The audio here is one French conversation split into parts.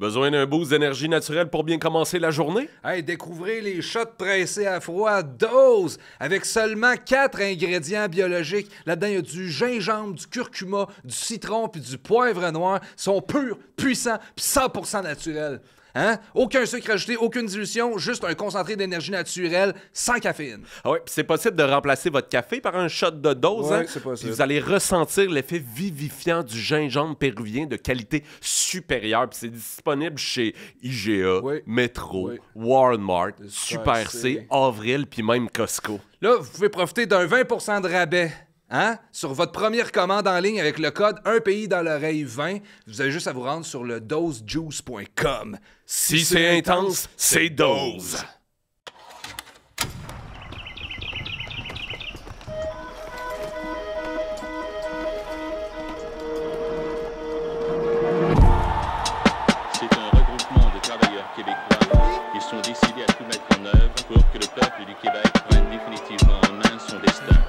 Besoin d'un boost d'énergie naturelle pour bien commencer la journée? Hey, découvrez les shots pressés à froid Dose avec seulement 4 ingrédients biologiques. Là-dedans, il y a du gingembre, du curcuma, du citron puis du poivre noir. Ils sont purs, puissants puis 100% naturels. Hein? Aucun sucre ajouté, aucune dilution, juste un concentré d'énergie naturelle sans caféine. Ah ouais, puis c'est possible de remplacer votre café par un shot de dose. Ouais, hein? c'est possible. Puis vous allez ressentir l'effet vivifiant du gingembre péruvien de qualité supérieure. Puis c'est disponible chez IGA, Oui. Metro, Oui. Walmart, Super Super C. C, Avril, puis même Costco. Là, vous pouvez profiter d'un 20% de rabais. Hein? Sur votre première commande en ligne avec le code Un pays dans l'oreille 20, vous avez juste à vous rendre sur le dosejuice.com. Si c'est intense, c'est dose. C'est un regroupement de travailleurs québécois. Ils sont décidés à tout mettre en œuvre pour que le peuple du Québec prenne définitivement en main son destin.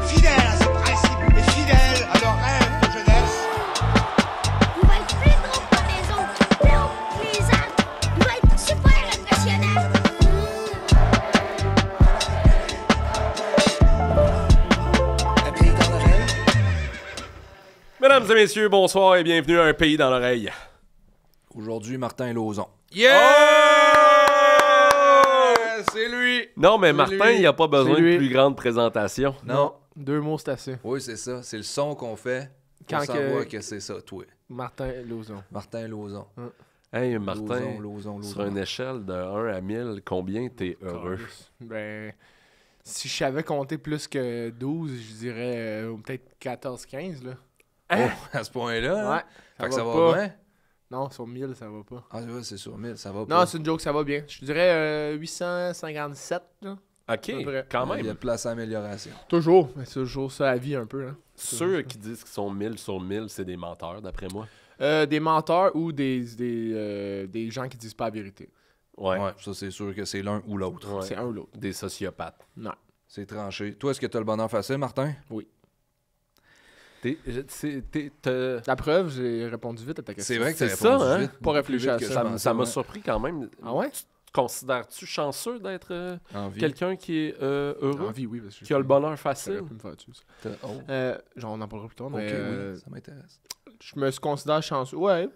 Fidèles à ce principe et fidèles à leur rêve de jeunesse. Il va être plus gros que les autres, plus haut que les arbres. Il va être super impressionnant. Un pays dans l'oreille. Mesdames et messieurs, bonsoir et bienvenue à Un pays dans l'oreille. Aujourd'hui, Martin Lauzon. C'est lui! Non, mais Martin, lui. il n'y a pas besoin C'est de lui. plus grande présentation. Non. 2 mots, c'est assez. Oui, c'est ça. C'est le son qu'on fait pour Quand savoir que- que c'est ça, toi. Martin Lauzon. Martin Lauzon. Hey, Martin, Lauzon. sur une échelle de 1 à 1000, combien t'es heureux? Ben, si je savais compter plus que 12, je dirais peut-être 14-15, là. Oh, à ce point-là? Ouais. Hein? Fait que ça va pas. bien? Non, sur 1000, ça va pas. Ah, ouais, c'est sur 1000, ça va Non, pas. c'est une joke, ça va bien. Je dirais 857, là. OK, vrai. quand Il y a de même. place à amélioration. Toujours. Mais c'est toujours ça à vie, un peu, hein. Ceux qui disent qu'ils sont 1000 sur 1000, c'est des menteurs, d'après moi. Des menteurs ou des gens qui disent pas la vérité. Ouais. Ouais, ça, c'est sûr que c'est l'un ou l'autre. Ouais. C'est un ou l'autre. Des sociopathes. Non. C'est tranché. Toi, est-ce que t'as le bonheur facile, Martin? La preuve, j'ai répondu vite à ta question. C'est vrai que C'est t'as ça, répondu hein? vite. Pas beaucoup réfléchir plus à vite que ça. je Ça pensais, m'a ouais. surpris quand même. Ah ouais? Considères-tu chanceux d'être En vie. quelqu'un qui est heureux, En vie, oui. Parce que qui a le bonheur ça aurait facile? pu me faire tuer, ça. Oh, Genre, on en parlera plus tard, ok, mais oui, ça m'intéresse. je me considère chanceux. Ouais.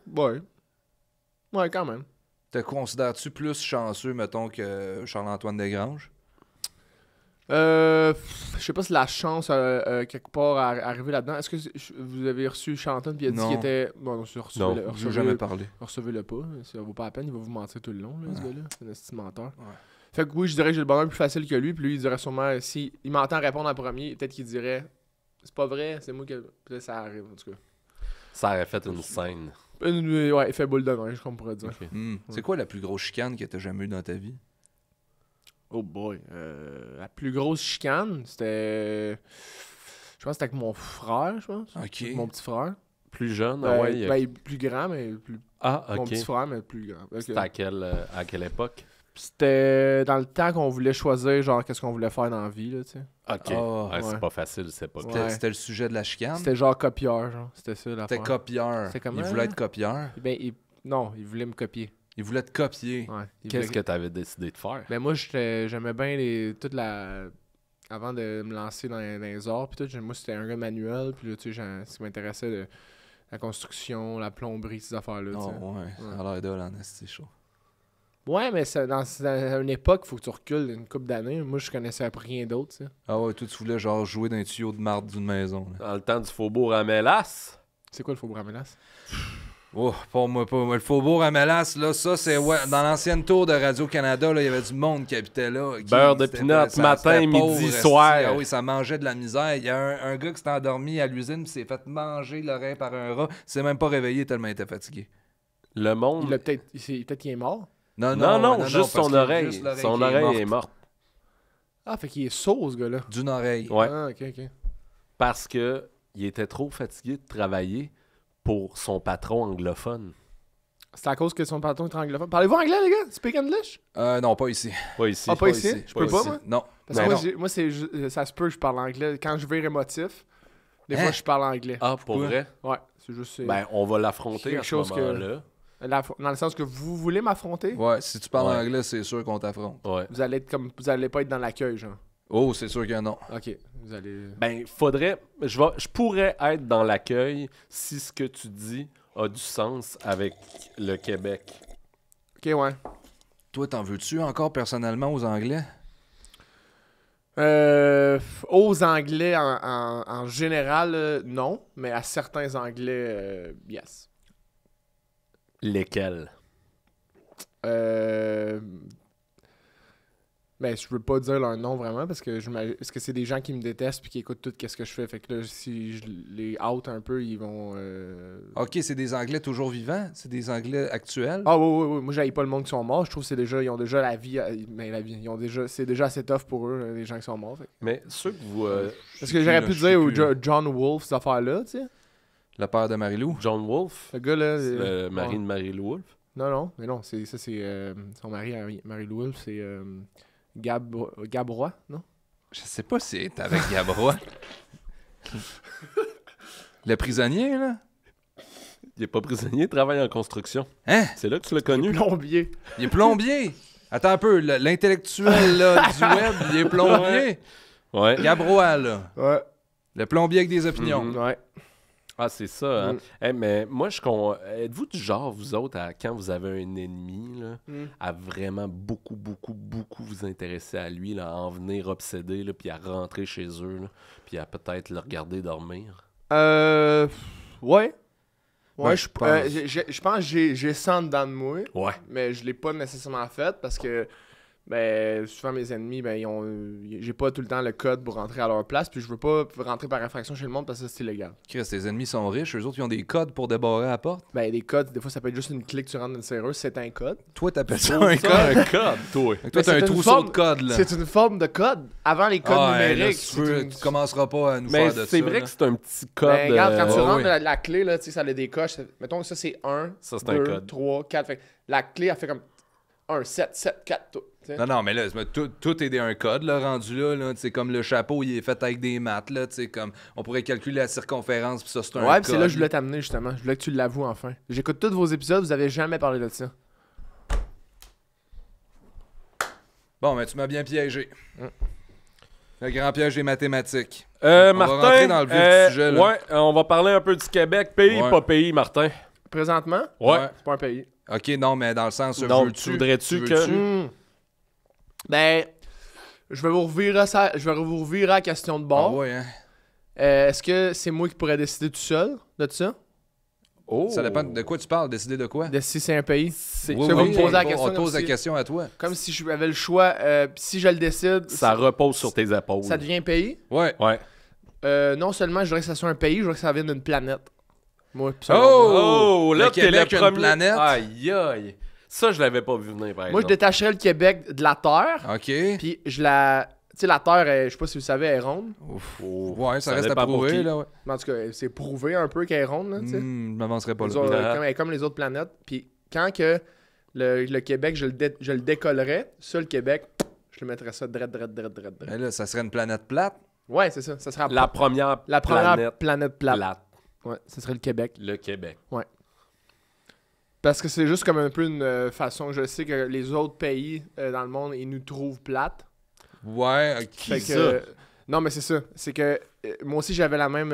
Ouais, quand même. Te considères-tu plus chanceux, mettons, que Charles-Antoine Desgranges? Je sais pas si la chance quelque part à arriver là-dedans. Est-ce que vous avez reçu Chanton puis il a dit Non. qu'il était. Bon, non, Non, Je n'ai jamais parlé. recevez-le pas. Ça vaut pas la peine, il va vous mentir tout le long, là, ce Ouais. gars-là. C'est un esti de menteur. Ouais. Fait que oui, je dirais que j'ai le bonheur plus facile que lui, puis lui, il dirait sûrement, si il m'entend répondre en premier, peut-être qu'il dirait c'est pas vrai, c'est moi qui. Peut-être ça arrive, en tout cas. Ça aurait fait une scène. Ouais, il fait boule de neige, comme on pourrait dire. Ok. C'est quoi la plus grosse chicane que t'as jamais eue dans ta vie? Oh boy. La plus grosse chicane, c'était. Je pense que c'était avec mon frère, je pense. OK. Mon petit frère. Plus jeune, ah ouais. Ben, il est plus grand, mais plus. Ah, Mon OK. petit frère, mais plus grand. Ok. C'était à quelle époque? C'était dans le temps qu'on voulait choisir, genre, qu'est-ce qu'on voulait faire dans la vie, là, tu sais. OK. Ah, Ouais, ouais. c'est pas facile, c'est pas C'était Ouais. c'était le sujet de la chicane? C'était genre copieur, genre. C'était ça, l'affaire. C'était copieur. C'était comment, Il voulait là? être copieur. Ben, non, il voulait me copier. Il voulait te copier. Ouais. Qu'est-ce que t'avais décidé de faire? Ben, moi, j'aimais bien toute la. Avant de me lancer dans les arts, puis tout, moi, c'était un gars manuel, puis là, tu sais, ce qui m'intéressait, la construction, la plomberie, ces affaires-là, tu Oh, sais. ouais. Ça a l'air d'elle en esti chaud. Ouais, mais dans une époque, il faut que tu recules une couple d'années. Moi, je connaissais rien d'autre, tu sais. Ah ouais, toi, tu voulais genre jouer dans un tuyau de marde d'une maison. Là. Dans le temps du faubourg à Mélas? C'est quoi le faubourg à Mélas? Oh, pas moi. Le Faubourg à Mélas, là, ça, c'est... Ouais, dans l'ancienne tour de Radio-Canada, là, il y avait du monde qui habitait là. Beurre de c'était pinot, pas- ça- matin, c'était pauvre, midi, esti. soir. Ah oui, ça mangeait de la misère. Il y a un gars qui s'est endormi à l'usine, puis s'est fait manger l'oreille par un rat. Il s'est même pas réveillé tellement il était fatigué. Le monde... Peut-être qu'il est mort. Non, juste parce son qu'il y a oreille. juste l'oreille Son qui est oreille est morte. Ah, fait qu'il est sourd, ce gars-là. D'une oreille. Ouais. Ah, ok. Parce que il était trop fatigué de travailler pour son patron anglophone. C'est à cause que son patron est anglophone. Parlez-vous anglais, les gars? Speak English? Non, pas ici. Pas ici. Ah, pas ici? Je peux pas, ici. moi? Non. Parce Ben que non. moi, ça se peut, je parle anglais. Quand je vire émotif, des Hein? fois, je parle anglais. Ah, pour Pourquoi? vrai? Ouais. C'est juste... Ben, on va l'affronter quelque à ce chose que- moment-là. Dans le sens que vous voulez m'affronter, Ouais, si tu parles Ouais. anglais, c'est sûr qu'on t'affronte. Ouais. vous allez être comme... Vous allez pas être dans l'accueil, genre. Oh, c'est sûr que non. Ok, vous allez... Ben, faudrait... Je pourrais être dans l'accueil si ce que tu dis a du sens avec le Québec. Ok, ouais. Toi, t'en veux-tu encore personnellement aux Anglais? Aux Anglais en général, non. Mais à certains Anglais, yes. Lesquels? Ben, je veux pas dire leur nom vraiment parce que c'est des gens qui me détestent puis qui écoutent tout ce que je fais. Fait que là, si je les out un peu, ils vont... Ok, c'est des Anglais toujours vivants? C'est des Anglais actuels? Ah oui. Moi, j'haïs pas le monde qui sont morts. Je trouve que ils ont déjà la vie. Mais la vie, c'est déjà assez tough pour eux, les gens qui sont morts. Fait. Mais ceux que vous... Parce que j'aurais pu je sais dire au plus, John Wolfe, cette affaire-là, tu sais. Le père de Marie-Lou? John Wolfe, Le gars, là... c'est le mari ouais. de Marie-Lou Wolfe. Non, mais non, c'est son mari, Marie-Lou Wolfe, c'est Gabrois, non? Je sais pas si t'es avec Gabrois. Le prisonnier, là? Il est pas prisonnier, il travaille en construction. Hein? C'est là que tu l'as connu. Plombier. Il est plombier! Attends un peu, l'intellectuel là, du web, il est plombier. Ouais. Gabrois, là. Ouais. Le plombier avec des opinions. Mhm. Ouais. Ah, c'est ça, hein? Mm. Mais moi, êtes-vous du genre, vous autres, quand vous avez un ennemi, là, à vraiment beaucoup vous intéresser à lui, là, à en venir obsédé, là, puis à rentrer chez eux, là, puis à peut-être le regarder dormir? Ouais. Ouais, Ouais, je pense. je pense que j'ai ça en dedans de moi, Ouais. mais je l'ai pas nécessairement fait parce que ben souvent mes ennemis, j'ai pas tout le temps le code pour rentrer à leur place, puis je veux pas rentrer par infraction chez le monde parce que c'est illégal. Chris, tes ennemis sont riches, eux autres, ils ont des codes pour débarrer la porte. Ben des codes, des fois ça peut être juste une clique, tu rentres dans une serreuse, c'est un code. Toi, t'appelles ça Oh, un ça, code? un code, toi. Fait que toi, Mais t'as c'est un une trousseau forme- de codes, là. C'est une forme de code. Avant les codes Ah, hey, là, numériques, si tu veux, tu commenceras pas à nous Mais faire de ça. c'est vrai là. que c'est un petit code. Ben, regarde, quand tu ouais, rentres ouais. la clé, là, tu sais, ça a des coches. Mettons que ça, c'est 1, Ça, c'est un 2, code. 3, 4. Fait que la clé, elle fait comme 1, 7, 7, 4, tout. tu sais. Non, mais là, tout est un code, là, rendu là. Tu sais, comme le chapeau, il est fait avec des maths, là. Tu sais, comme, on pourrait calculer la circonférence, puis ça, c'est un Ouais, code. puis c'est là que je voulais t'amener, justement. Je voulais que tu l'avoues, enfin. J'écoute tous vos épisodes, vous avez jamais parlé de ça. Bon, mais tu m'as bien piégé. Le grand piège des mathématiques. Martin, va rentrer dans le vif du sujet, là. Ouais, on va parler un peu du Québec. Pays, Ouais. pas pays, Martin. Présentement, Ouais. c'est pas un pays. OK, non, mais dans le sens, Donc, veux-tu... voudrais-tu veux-tu- que... Ben, je vais vous revirer à la question de Ah bord. ouais, hein? Est-ce que c'est moi qui pourrais décider tout seul de ça? Oh. Ça dépend de quoi tu parles, décider de quoi? De si c'est un pays? C'est- Oui, Ça, vous oui, me posez la on question te comme pose la si- question à toi. Comme si j'avais le choix. Si je le décide, Ça repose sur tes épaules. ça devient un pays. Ouais. Ouais. Non seulement je voudrais que ça soit un pays, je voudrais que ça vienne d'une planète. Moi, pis ça, Oh, là, le t'es Québec le a une premier... planète? Aïe, aïe. Ça, je l'avais pas vu venir, par moi, je exemple. détacherais le Québec de la Terre, OK. puis je la... Tu sais, la Terre, je sais pas si vous savez, elle est ronde. Oh. Ouais, ça reste à dépend pour prouver, qui. là, ouais. Mais en tout cas, c'est prouvé un peu qu'elle est ronde, là, tu sais. Je m'avancerai pas Les là. autres- Ah. elle est comme les autres planètes. Puis quand que le Québec, je le décollerais, ça, le Québec, je le mettrais ça drette. Mais là, ça serait une planète plate. Ouais, c'est ça. Ça sera La première la première planète planète plate. plate. Ouais, ça serait le Québec. Le Québec. Parce que c'est juste comme un peu une façon. Je sais que les autres pays dans le monde, ils nous trouvent plates. Ouais, Fait OK. que, non, mais c'est ça. C'est que moi aussi, j'avais la même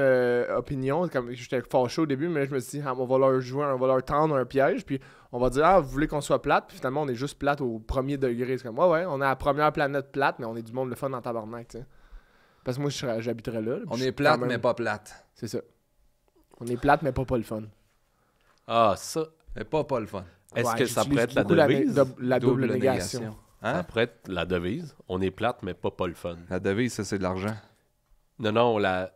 opinion. Comme j'étais fâché au début, mais je me suis dit, on va leur tendre un piège. Puis on va dire, vous voulez qu'on soit plate. Puis finalement, on est juste plate au premier degré. C'est comme, ouais, on est la première planète plate, mais on est du monde le fun en tabarnak, tu sais. Parce que moi, j'habiterais là. On Puis est je- plate, quand même- mais pas plate. C'est ça. On est plate, mais pas le fun. Ah, ça. Mais pas le fun. Est-ce Ouais, que ça j'utilise pourrait être la beaucoup devise? la double négation. Ça Hein? pourrait être la devise. On est plate, mais pas le fun. La devise, ça, c'est de l'argent. Non, la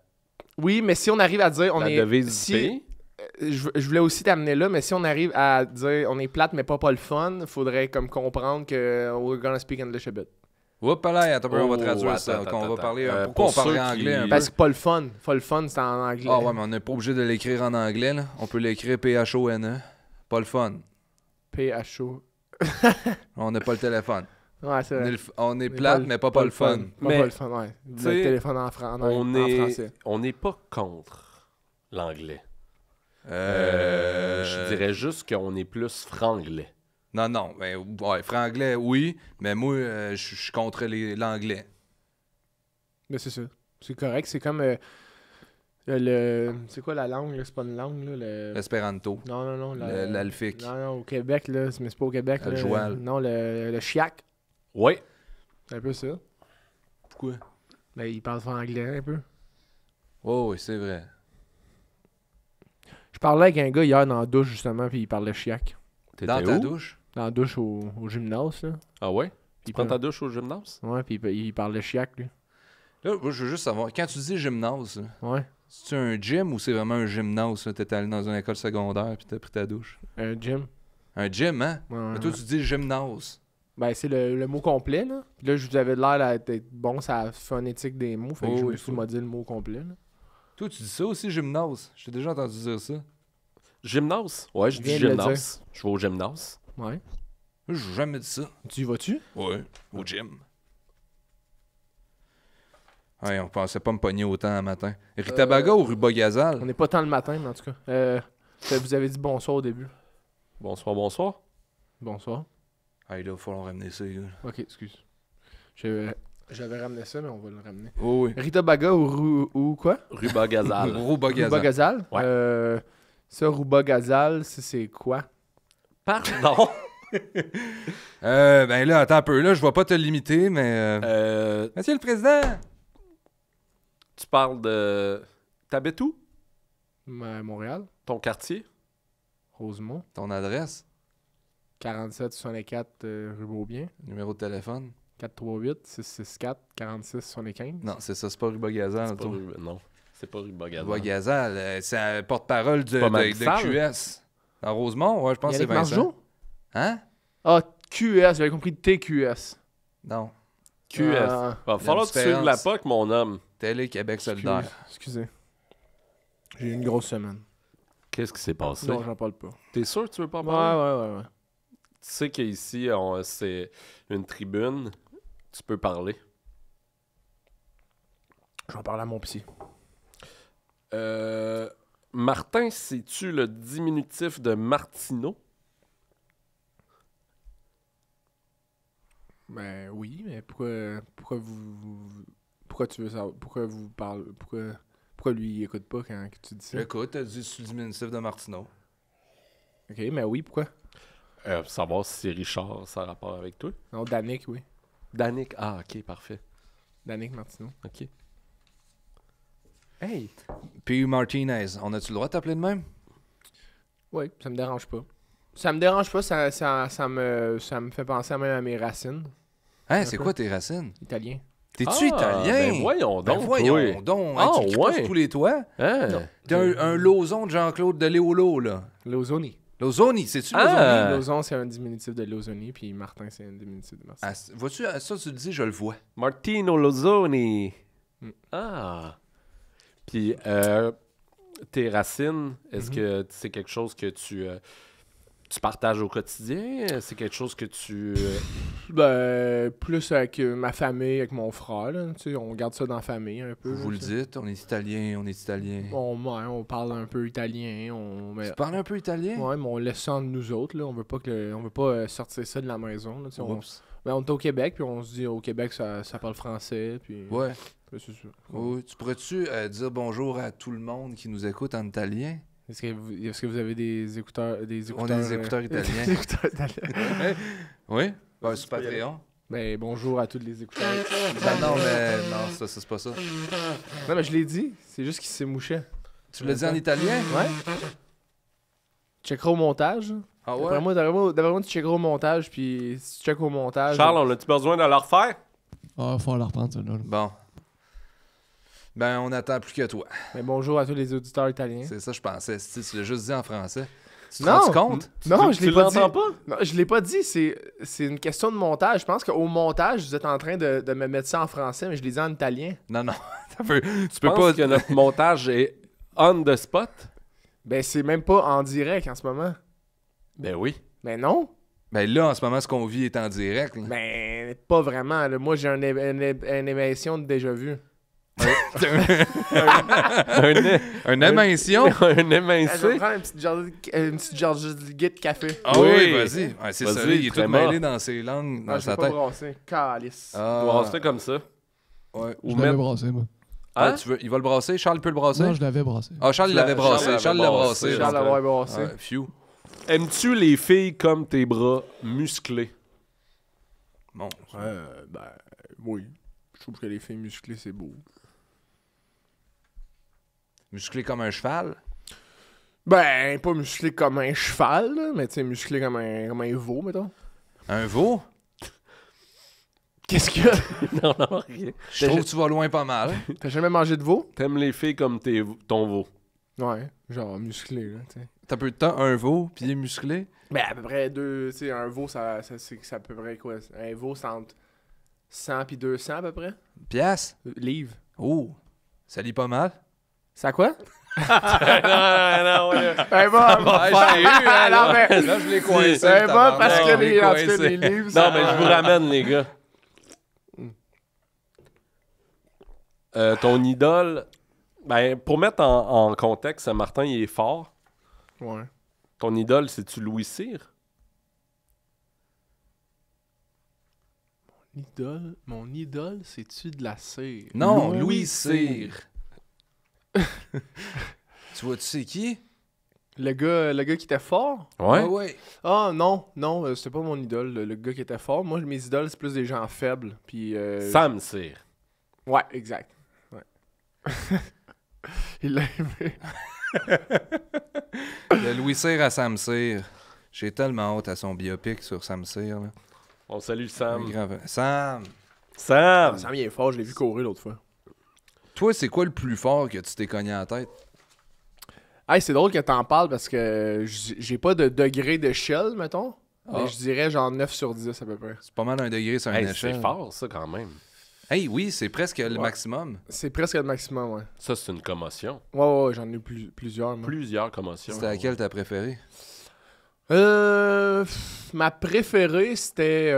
Oui, mais si on arrive à dire, la devise du pays. Je voulais aussi t'amener là, mais si on arrive à dire on est plate mais pas le fun, faudrait comme comprendre que we're gonna speak English a bit. Oups, là, attends, on va Oh, traduire ça. attends, qu'on va attends. parler, pourquoi Pour on parlerait ceux anglais qui- un peu? Parce que pas le fun, c'est en anglais. Ah ouais, mais on n'est pas obligé de l'écrire en anglais, là. On peut l'écrire P-H-O-N-E. Pas le fun. PHO. On n'a pas le téléphone. Ouais, c'est vrai. On est Mais plate, mais pas le fun. Mais, Pas le fun, ouais. Le t'sais, téléphone en On français. n'est pas contre l'anglais. Je dirais juste qu'on est plus franglais. Non, ben, ouais, franglais, oui, mais moi, je suis contre l'anglais. Mais c'est ça. C'est correct. C'est comme c'est quoi la langue, là? C'est pas une langue, là? L'espéranto. Non. L'alfique. Non, au Québec, là. Mais c'est pas au Québec, Le là. joual. Non, le chiac. Oui. C'est un peu ça. Pourquoi? Ben, il parle anglais un peu. Oh, oui, c'est vrai. Je parlais avec un gars hier dans la douche, justement, puis il parlait chiac. Dans T'étais ta où? douche? Dans la douche au gymnase, là. Ah ouais? Tu Il prends ta parle- douche au gymnase? Ouais, puis il parlait chiac, lui. Là, moi, je veux juste savoir, quand tu dis gymnase, là, Ouais. c'est-tu un gym ou c'est vraiment un gymnase? Là? T'es allé dans une école secondaire puis t'as pris ta douche? Un gym. Un gym, hein? Ouais, Mais ouais, toi, ouais. tu dis gymnase. Ben, c'est le mot complet, là. Puis là, je vous avais l'air d'être bon, ça phonétique des mots. Fait que Oh, je oui, me suis faut. dit le mot complet, là. Toi, tu dis ça aussi, gymnase? J'ai déjà entendu dire ça. Gymnase? Ouais, je dis Viens de le gymnase. Je vais au gymnase. Ouais. Moi, j'ai jamais dit ça. Tu y vas-tu? Ouais, au gym. Ouais, on pensait pas me pogner autant un matin. Ritabaga ou Ruba Gazal? On n'est pas tant le matin, mais en tout cas. Vous avez dit bonsoir au début. Bonsoir, bonsoir. Bonsoir. Ah, là, il va falloir ramener ça, gars. Ok, excuse. J'avais ramené ça, mais on va le ramener. Oh, oui. Rita Baga ou quoi? Ruba Gazal. Ruba Ruba Gazal. Gazal? Ouais. Ça, Ruba Gazal, c'est quoi? Pardon? Ben là, attends un peu. Là, je vais pas te limiter, mais... Monsieur le Président! Tu parles de... T'habites où? Montréal, Ton quartier? Rosemont, Ton adresse? 47-64 rue Beaubien, Numéro de téléphone? 438-664-46-75. Non, c'est ça, c'est pas Ruba Gazal. C'est pas toi. Non, c'est pas Ruba Gazal. Ruba Gazal, c'est un porte-parole pas mal de sale. QS. Dans Rosemont? Ouais, je pense que c'est Yannick Vincent. Margeau? Hein? Ah, QS, j'avais compris TQS. Non. QS. Ah, Va falloir que tu suives la POC, mon homme. Télé Québec solidaire. Excusez. J'ai eu une grosse semaine. Qu'est-ce qui s'est passé? Non, j'en parle pas. T'es sûr que tu veux pas en Ouais, parler? ouais. Tu sais qu'ici, c'est une tribune. Tu peux parler. Je vais en parler à mon psy. Martin, c'est-tu le diminutif de Martineau? Ben oui, mais pourquoi tu veux savoir? Pourquoi vous parlez? Pourquoi lui il écoute pas quand tu dis ça? Écoute, t'as dit sous le diminutif de Martineau. Ok, mais oui, pourquoi? Pour savoir si c'est Richard, ça a rapport avec toi. Non, Danick, oui. Danick, ah, ok, parfait. Danick Martineau. Ok. Hey! Puis Martinez, on a-tu le droit de t'appeler de même? Oui, ça me dérange pas. Ça me dérange pas, ça me fait penser même à mes racines. Hein, Un c'est peu. quoi tes racines? Italien. T'es-tu italien? Ben voyons Ben donc, voyons toi. donc. Ah, Hein, tu cries pas ouais. sur tous les toits? Hein? T'as un Lozon de Jean-Claude de Léolo, là. Lozoni. Lozoni, c'est-tu Ah! Lozoni? Lozon, c'est un diminutif de Lozoni, puis Martin, c'est un diminutif de Martin. Ah, vois-tu, ça, tu le dis, je le vois. Martino Lozoni. Mm. Ah! Puis, tes racines, est-ce que c'est quelque chose que tu partages au quotidien? C'est quelque chose que tu... Ben, plus avec ma famille, avec mon frère, là. Tu sais, on garde ça dans la famille un peu. Vous là, le tu sais. dites, on est italien, on est italien. On parle un peu italien. Mais, Tu parles un peu italien? ouais, mais on laisse ça entre nous autres, là. On veut pas sortir ça de la maison, là. Tu sais, Oups. on est au Québec, puis on se dit au Québec, ça parle français, puis... Ouais. Ouais, c'est ça. Oui. Tu pourrais-tu dire bonjour à tout le monde qui nous écoute en italien? Est-ce que vous avez des écouteurs... On a des écouteurs italiens. des écouteurs italiens. Oui? Ouais, sur Patreon. Ben, bonjour à tous les écouteurs. Ben non, mais non, ça, c'est pas ça. Non, mais je l'ai dit. C'est juste qu'il s'est mouché. Tu l'as dit en italien? Ouais. Tu checkeras au montage. Ah D'après ouais? moi, tu checkeras au montage, puis si tu checkes au montage... Charles, on a-tu besoin de le refaire? Ah, faut la reprendre, ça, là. Bon. Ben, on attend plus que toi. Mais bonjour à tous les auditeurs italiens. C'est ça, je pensais. Tu l'as juste dit en français. Tu te Non. rends compte? Non, je Tu l'ai pas dit. l'entends pas? Non, je l'ai pas dit. C'est une question de montage. Je pense qu'au montage, vous êtes en train de me mettre ça en français, mais je l'ai dit en italien. Non, non. Tu peux Je pense pas... que notre montage est on the spot? Ben, c'est même pas en direct en ce moment. Ben oui. Ben non. Ben là, en ce moment, ce qu'on vit est en direct. Là. Ben, pas vraiment. Là. Moi, j'ai une émission de déjà vu. Un émintion? Un Je émincé. vais prendre une petite George de café. Ah oui, Oui. vas-y. Ouais, c'est Vas-y, ça, il est tout Tréma. mêlé dans ses langues, dans Ah, je sa vais pas tête. brasser. Calice. Ah, Brasse-le comme ça. ouais. Je Ou l'avais mettre... brassé, moi. Ah, Hein? tu veux, il va le brasser? Charles peut le brasser? Non, je l'avais brassé. Ah, Charles Tu l'avait l'as- brassé. Charles Charles l'avait l'a brassé, brassé. Charles l'avoir brassé. Ouais, phew. Aimes-tu les filles comme tes bras musclés? Bon. Ben, oui. Je trouve que les filles musclées, c'est beau. Musclé comme un cheval? Ben, pas musclé comme un cheval, là, mais tu sais, musclé comme un veau, mettons. Un veau? Qu'est-ce qu'il y a? Non, rien. Je trouve que tu vas loin pas mal. T'as jamais mangé de veau? T'aimes les filles comme ton veau. Ouais, genre musclé, là, tu sais. T'as peu de temps, un veau, puis il est musclé? Ben, à peu près tu sais, un veau, c'est à peu près quoi? Un veau, c'est entre 100 puis 200 à peu près. Pièce? Livres. Oh! Ça lit pas mal? C'est à quoi? non, ouais. Ben bon, non, mais... Là, je l'ai coincé. Ben bon, parce que Non, les, en tout cas, les livres, Non, ça- mais je vous ramène, les gars. Ton idole... Ben, pour mettre en contexte, Martin, il est fort. Ouais. Ton idole, c'est-tu Louis Cyr? Mon idole, c'est-tu de la cire? Non, Louis Cyr. Tu vois, tu sais qui? Le gars qui était fort? Ouais. Ah ouais. Ah non, c'était pas mon idole, le gars qui était fort. Moi, mes idoles, c'est plus des gens faibles. Puis, Sam Cyr. Ouais, exact. Ouais. Il l'a aimé. De Louis Cyr à Sam Cyr. J'ai tellement hâte à son biopic sur Sam Cyr. Là. On salue Sam. Grave. Sam, Sam! Ça vient fort, je l'ai vu courir l'autre fois. toi, c'est quoi le plus fort que tu t'es cogné à la tête? Hey, c'est drôle que t'en parles parce que j'ai pas de degré d'échelle, mettons. Ah. Mais je dirais genre 9 sur 10 à peu près. C'est pas mal un degré sur un Hey, échelle. c'est fort, ça, quand même. Hey, oui, c'est presque le maximum. C'est presque le maximum, ouais. Ça, c'est une commotion. Ouais, j'en ai eu plusieurs, moi. Plusieurs commotions. C'était laquelle t'as préférée? Ma préférée, c'était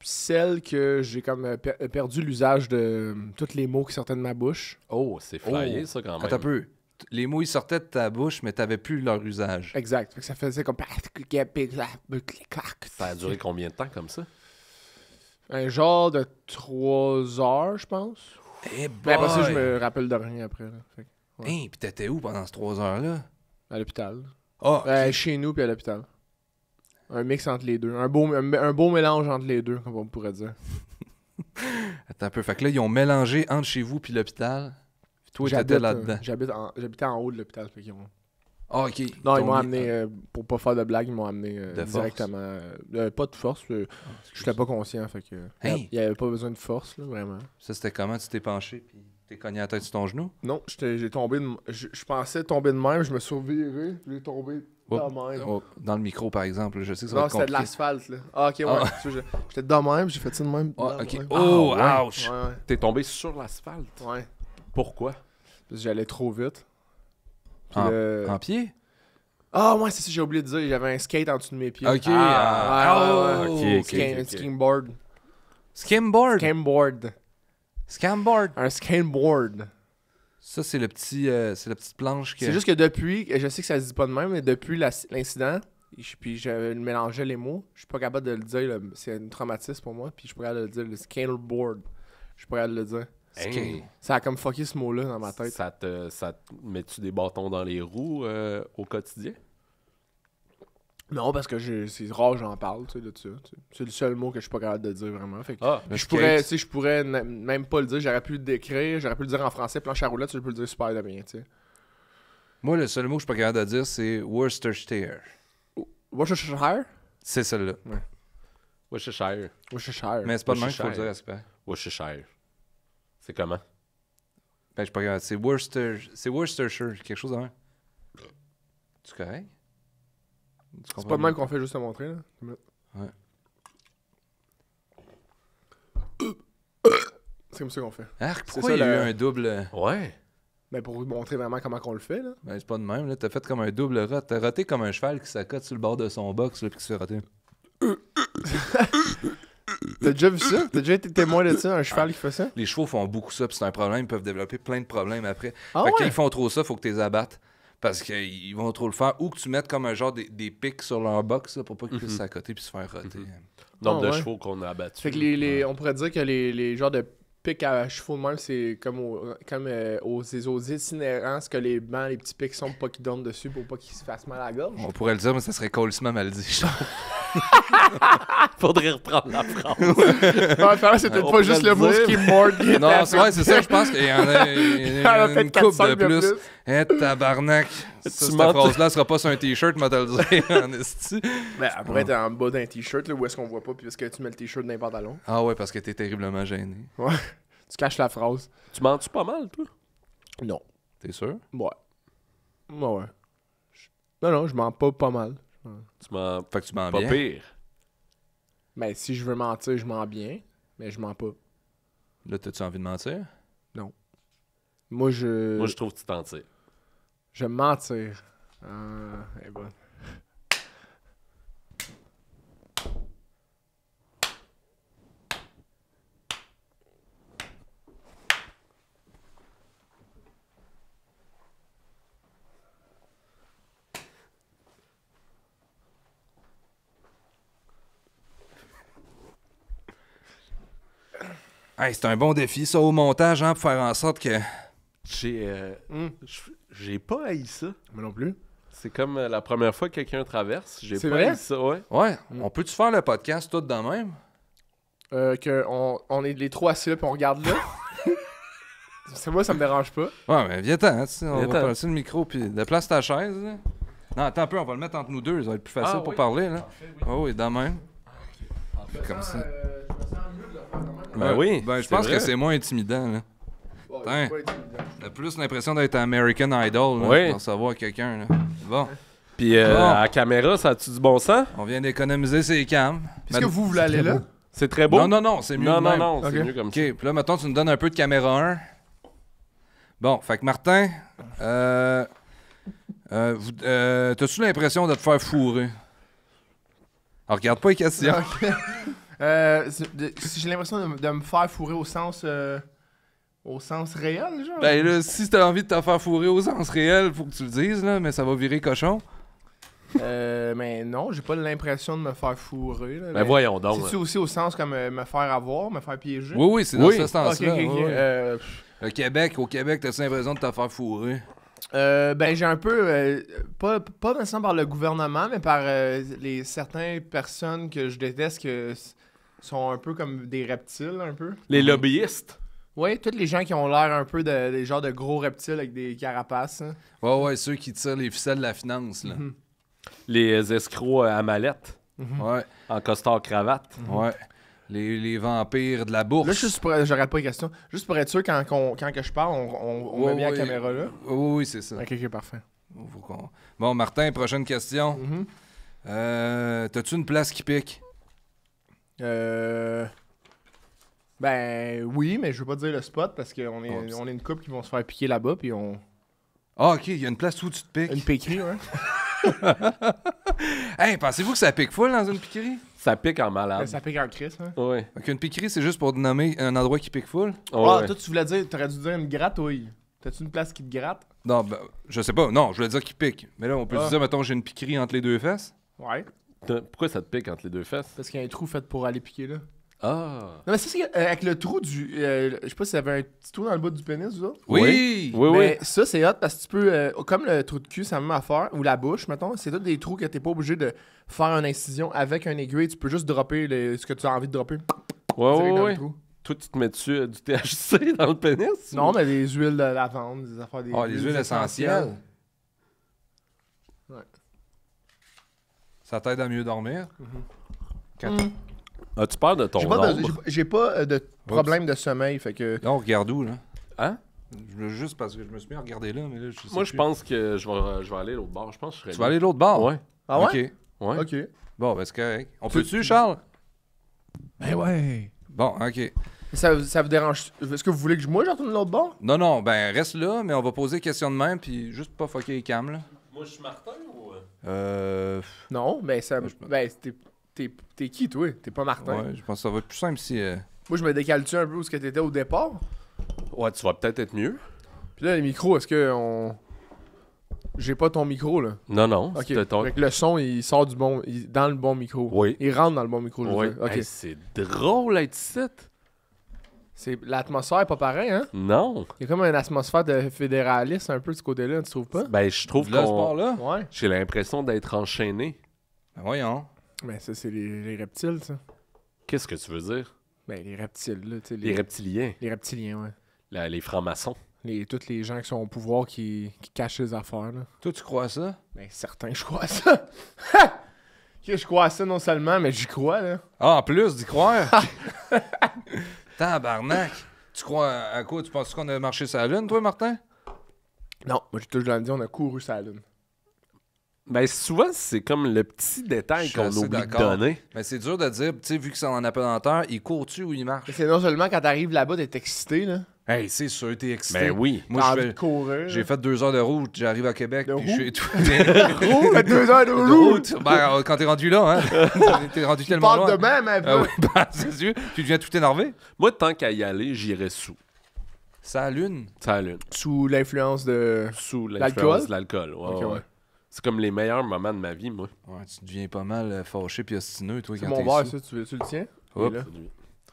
celle que j'ai comme perdu l'usage de tous les mots qui sortaient de ma bouche. Oh, c'est flyé, ça, quand même. Attends un peu. Les mots, ils sortaient de ta bouche, mais t'avais plus leur usage. Exact. Fait que ça faisait comme... Ça a duré combien de temps comme ça? Un genre de 3 heures, je pense. Eh Mais après ça, je me rappelle de rien après. Là. Fait que, ouais. Hey, pis t'étais où pendant ces 3 heures-là? À l'hôpital. Ah, Chez nous, puis à l'hôpital. Un mix entre les deux. Un beau mélange entre les deux, comme on pourrait dire. attends un peu. Fait que là, ils ont mélangé entre chez vous puis l'hôpital. Puis toi, t'étais J'habite, là-dedans. J'habitais en haut de l'hôpital. Fait qu'ils ont... Ah, OK. Non, ils Ton m'ont lit- amené, pour pas faire de blague, ils m'ont amené De directement. Pas de force, j'étais pas conscient. Fait que Hey. il y avait pas besoin de force, là, vraiment. Ça, c'était comment? Tu t'es penché puis t'es cogné la tête sur ton genou? Non, j'ai tombé je pensais tomber de même, je me suis reviré, j'ai tombé de même. Oh, dans le micro, par exemple. Je sais que ça va Non, être c'était de compliqué. l'asphalte, là. Ah, ok, ouais. Ah. J'étais de même, j'ai fait ça de même. Ah, de OK. même. Oh, Ah, ouch! Ouais, ouais. T'es tombé sur l'asphalte. Ouais. Pourquoi? Parce que j'allais trop vite. Puis En, le- en pied? Ah, ouais, c'est ça, j'ai oublié de dire. J'avais un skate en dessous de mes pieds. OK. Ah, ouais, oh, ouais. ok, Un skimboard. Skimboard? Skimboard. Scamboard? Un skimboard. Ça, c'est le petit, c'est la petite planche que... C'est juste que depuis, je sais que ça se dit pas de même, mais depuis l'incident, puis je mélangeais les mots, je suis pas capable de le dire. Là, c'est un traumatisme pour moi, puis je suis pas capable de le dire. Le skateboard. Je suis pas capable de le dire. Hey, Ça a comme fucké ce mot-là dans ma tête. ça te mets-tu des bâtons dans les roues au quotidien? Non, parce que c'est rare que j'en parle, tu sais, de ça. Tu sais. C'est le seul mot que je suis pas capable de dire vraiment. Fait que Ah, Le je pourrais, skate. tu sais, je pourrais même pas le dire. J'aurais pu le décrire, j'aurais pu le dire en français. Planche à roulettes, je peux le dire super de bien, tu sais. Moi, le seul mot que je suis pas capable de dire, c'est Worcestershire. Worcestershire? C'est celle-là. Worcestershire. Worcestershire. Mais c'est pas le même qu'il faut le Worcestershire. dire à ce point. Worcestershire. C'est comment? Ben, je suis pas capable. C'est Worcestershire, quelque chose de même. Tu correct? C'est pas le même qu'on fait juste te montrer, là. Ouais. C'est comme ça qu'on fait. Arc, C'est pourquoi ça, il y a eu le- un double... Ouais. Mais pour vous montrer vraiment comment qu'on le fait, là. Ben, c'est pas de même, là. T'as fait comme un double rot. T'as roté comme un cheval qui s'accote sur le bord de son box, là, puis qui se fait roter. T'as déjà vu ça? T'as déjà été témoin de ça, un cheval qui fait ça? Les chevaux font beaucoup ça, puis c'est un problème. Ils peuvent développer plein de problèmes après. Ah Fait que quand ouais? ils font trop ça, faut que tu les abattes. Parce qu'ils vont trop le faire. Ou que tu mettes comme un genre des pics sur leur box là, pour pas qu'ils puissent s'accoter puis se faire roter. Nombre Ah de ouais. chevaux qu'on a abattus. Fait que on pourrait dire que les genres de pics à chevaux de même, c'est comme aux itinérants, ce que les bancs, les petits pics sont pour pas qu'ils dorment dessus, pour pas qu'ils se fassent mal à la gorge. On pourrait le dire, mais ça serait colissement mal dit. Faudrait reprendre la phrase. Ouais, faire, c'est peut-être On pas juste pourrait le mot le dire. skimboard qui est Non, c'est ça, je pense qu'il y en a, il y en a une coupe de plus. Hein, tabarnak. Cette mens- phrase-là sera pas sur un t-shirt, moi te le dire, en esti. Ben, après, être en bas d'un t-shirt, là, où est-ce qu'on voit pas, puis est-ce que tu mets le t-shirt dans les pantalons? Ah ouais, parce que t'es terriblement gêné. Ouais. Tu caches la phrase. Tu mens-tu pas mal, toi? Non. T'es sûr? Ouais. Ouais. Non, je mens pas mal. Tu mens Fait que tu mens pas bien. pire. Mais si je veux mentir, je mens bien, mais je mens pas. Là, t'as-tu envie de mentir? Moi, je trouve que tu t'en tires. j'aime mentir. Elle est bonne. Hey, c'est un bon défi, ça, au montage, hein, pour faire en sorte que... J'ai pas haï ça. Moi non plus. C'est comme la première fois que quelqu'un traverse. J'ai C'est pas vrai? haï ça, ouais. Ouais, on peut-tu faire le podcast tout de même? On est les trois assis là, puis on regarde là. C'est moi, ça me dérange pas. Ouais, mais viens-ten, tu sais, on va Viens-t'en. passer le micro, puis déplace ta chaise, là. Non, attends un peu, on va le mettre entre nous deux, ça va être plus facile Ah, pour oui. parler, là. Oh, oui, de même. Comme ça. Ben oui, Ben, je c'est pense vrai. que c'est moins intimidant, là. Ouais, T'as plus l'impression d'être American Idol, là, Oui. pour savoir quelqu'un, là. Bon, Puis Bon. à la caméra, ça a-tu du bon sens? on vient d'économiser ses cams. Est-ce que vous voulez aller là? C'est très beau? Non, c'est mieux non, de non, même. non, Ok. c'est mieux comme OK, ça. puis là, mettons, tu nous donnes un peu de caméra 1. Bon, fait que Martin, t'as-tu l'impression de te faire fourrer? Alors, regarde pas les questions. Si j'ai l'impression de me faire fourrer au sens réel, genre. Ben là, si t'as envie de te faire fourrer au sens réel, faut que tu le dises, là, mais ça va virer cochon. Mais non, j'ai pas l'impression de me faire fourrer. Là, Ben mais voyons donc. c'est-tu aussi au sens comme me faire avoir, me faire piéger? Oui, c'est dans Oui. ce Ok, sens-là. ok, ok. oui, oui. Au Québec, t'as-tu l'impression de te faire fourrer? Ben j'ai un peu, pas nécessairement par le gouvernement, mais par certaines personnes que je déteste sont un peu comme des reptiles, un peu. Les lobbyistes. Oui, tous les gens qui ont l'air un peu des genres de gros reptiles avec des carapaces. Hein. Ouais, ceux qui tirent les ficelles de la finance, là. Les escrocs à mallette. Ouais, En costard-cravate. ouais. Les vampires de la bourse. Là, j'arrête pas les questions. Juste pour être sûr, quand que je parle, on met bien la caméra là. Oui, c'est ça. Ok, parfait. Bon, Martin, prochaine question. T'as-tu une place qui pique? Ben oui, mais je veux pas dire le spot parce qu'on est, Ouais, on est une couple qui vont se faire piquer là-bas, puis on... Ah, OK, il y a une place où tu te piques. Une piquerie, ouais. Hey, pensez-vous que ça pique full dans une piquerie? Ça pique en malade. Ça pique en crise, hein. Ouais. Donc, une piquerie, c'est juste pour nommer un endroit qui pique full? Oh, Ah, ouais. toi, tu voulais dire, t'aurais dû dire une gratouille. T'as-tu une place qui te gratte? Non, ben, je sais pas. Non, je voulais dire qui pique. Mais là, on peut se dire, mettons, j'ai une piquerie entre les deux fesses. Ouais. Pourquoi ça te pique entre les deux fesses? Parce qu'il y a un trou fait pour aller piquer, là. Ah. Non, mais ça, c'est avec le trou du... je sais pas si y avait un petit trou dans le bas du pénis, vous autres. Oui! Oui, oui. Mais ça, c'est hot parce que tu peux... comme le trou de cul, c'est la même affaire, ou la bouche, mettons, c'est tous des trous que t'es pas obligé de faire une incision avec un aiguille. Tu peux juste dropper ce que tu as envie de dropper. Ouais, direct ouais, dans ouais. le trou. Toi, tu te mets dessus du THC dans le pénis? Non, ou- mais des huiles de lavande, des affaires... Ah, les huiles essentielles. Ouais. Ça t'aide à mieux dormir. As-tu peur de ton J'ai pas, ombre? j'ai pas de problème de sommeil, fait que... Là, on regarde où, là? Hein? Juste parce que je me suis mis à regarder là, mais là, je sais Moi, je plus. pense que je vais aller l'autre bord. Je pense que je serais Tu vas aller de l'autre bord? Ouais. Ah ouais? OK. Ouais. Ok. Bon, ben c'est correct. On peut-tu, Charles? Ben ouais. Bon, OK. Ça vous dérange... Est-ce que vous voulez que moi, je retourne de l'autre bord? Non, ben reste là, mais on va poser des questions de même, puis juste pas fucker les cams, là. Moi, je suis Martin ou... Non, ben ça... Ben, T'es qui, toi? T'es pas Martin? Ouais, je pense que ça va être plus simple si... Moi, je me décale-tu un peu où ce que t'étais au départ? Ouais, tu vas peut-être être mieux. Puis là, les micros, est-ce que on... J'ai pas ton micro, là. Non, Ok. c'était ton... Fait que le son, il sort dans le bon micro. Oui. Il rentre dans le bon micro, je veux Oui. dire. Ok. Hey, c'est drôle d'être ici. L'atmosphère est pas pareille, hein? Non. Il y a comme une atmosphère de fédéraliste un peu de ce côté-là, tu trouves pas? Ben, je trouve Là, ce qu'on... sport-là? Ouais. J'ai l'impression d'être enchaîné. Ben voyons. Mais ça, c'est les reptiles, ça. Qu'est-ce que tu veux dire? Ben, les reptiles, là, tu sais. Les reptiliens. Les reptiliens, ouais. Les francs-maçons. Tous les gens qui sont au pouvoir qui cachent les affaires, là. Toi, tu crois à ça? Ben, certains, je crois à ça. Que je crois à ça non seulement, mais j'y crois, là. Ah, en plus d'y croire? Tabarnak! Tu crois à quoi? Tu penses qu'on a marché sur la Lune, toi, Martin? Non, moi, j'ai toujours dit, on a couru sur la Lune. Ben, souvent, c'est comme le petit détail Je suis qu'on assez oublie de d'accord. donner. Mais c'est dur de dire, tu sais, vu que c'est en apesanteur, il court-tu ou il marche? C'est non seulement quand t'arrives là-bas, t'es excité, là. Hey, c'est sûr, t'es excité. Ben oui. Moi, T'as je envie fais- de courir. j'ai fait 2 heures de route, j'arrive à Québec, De puis je route? fais tout. Route, 2 heures de De route. route! Ben, quand t'es rendu là, hein? T'es rendu tellement Parle loin. de même un peu. Ah oui, ben, c'est sûr. Tu deviens tout énervé. Moi, tant qu'à y aller, j'irais sous. C'est la Lune. Ça Lune. Sous l'influence de... Sous L'alcool? l'influence de l'alcool. Ouais, Ok, ouais. ouais. C'est comme les meilleurs moments de ma vie, moi. Ouais, tu deviens pas mal fâché puis ostineux, toi, C'est quand mon t'es verre, sous. ça, tu le tiens? Hop. Il est là.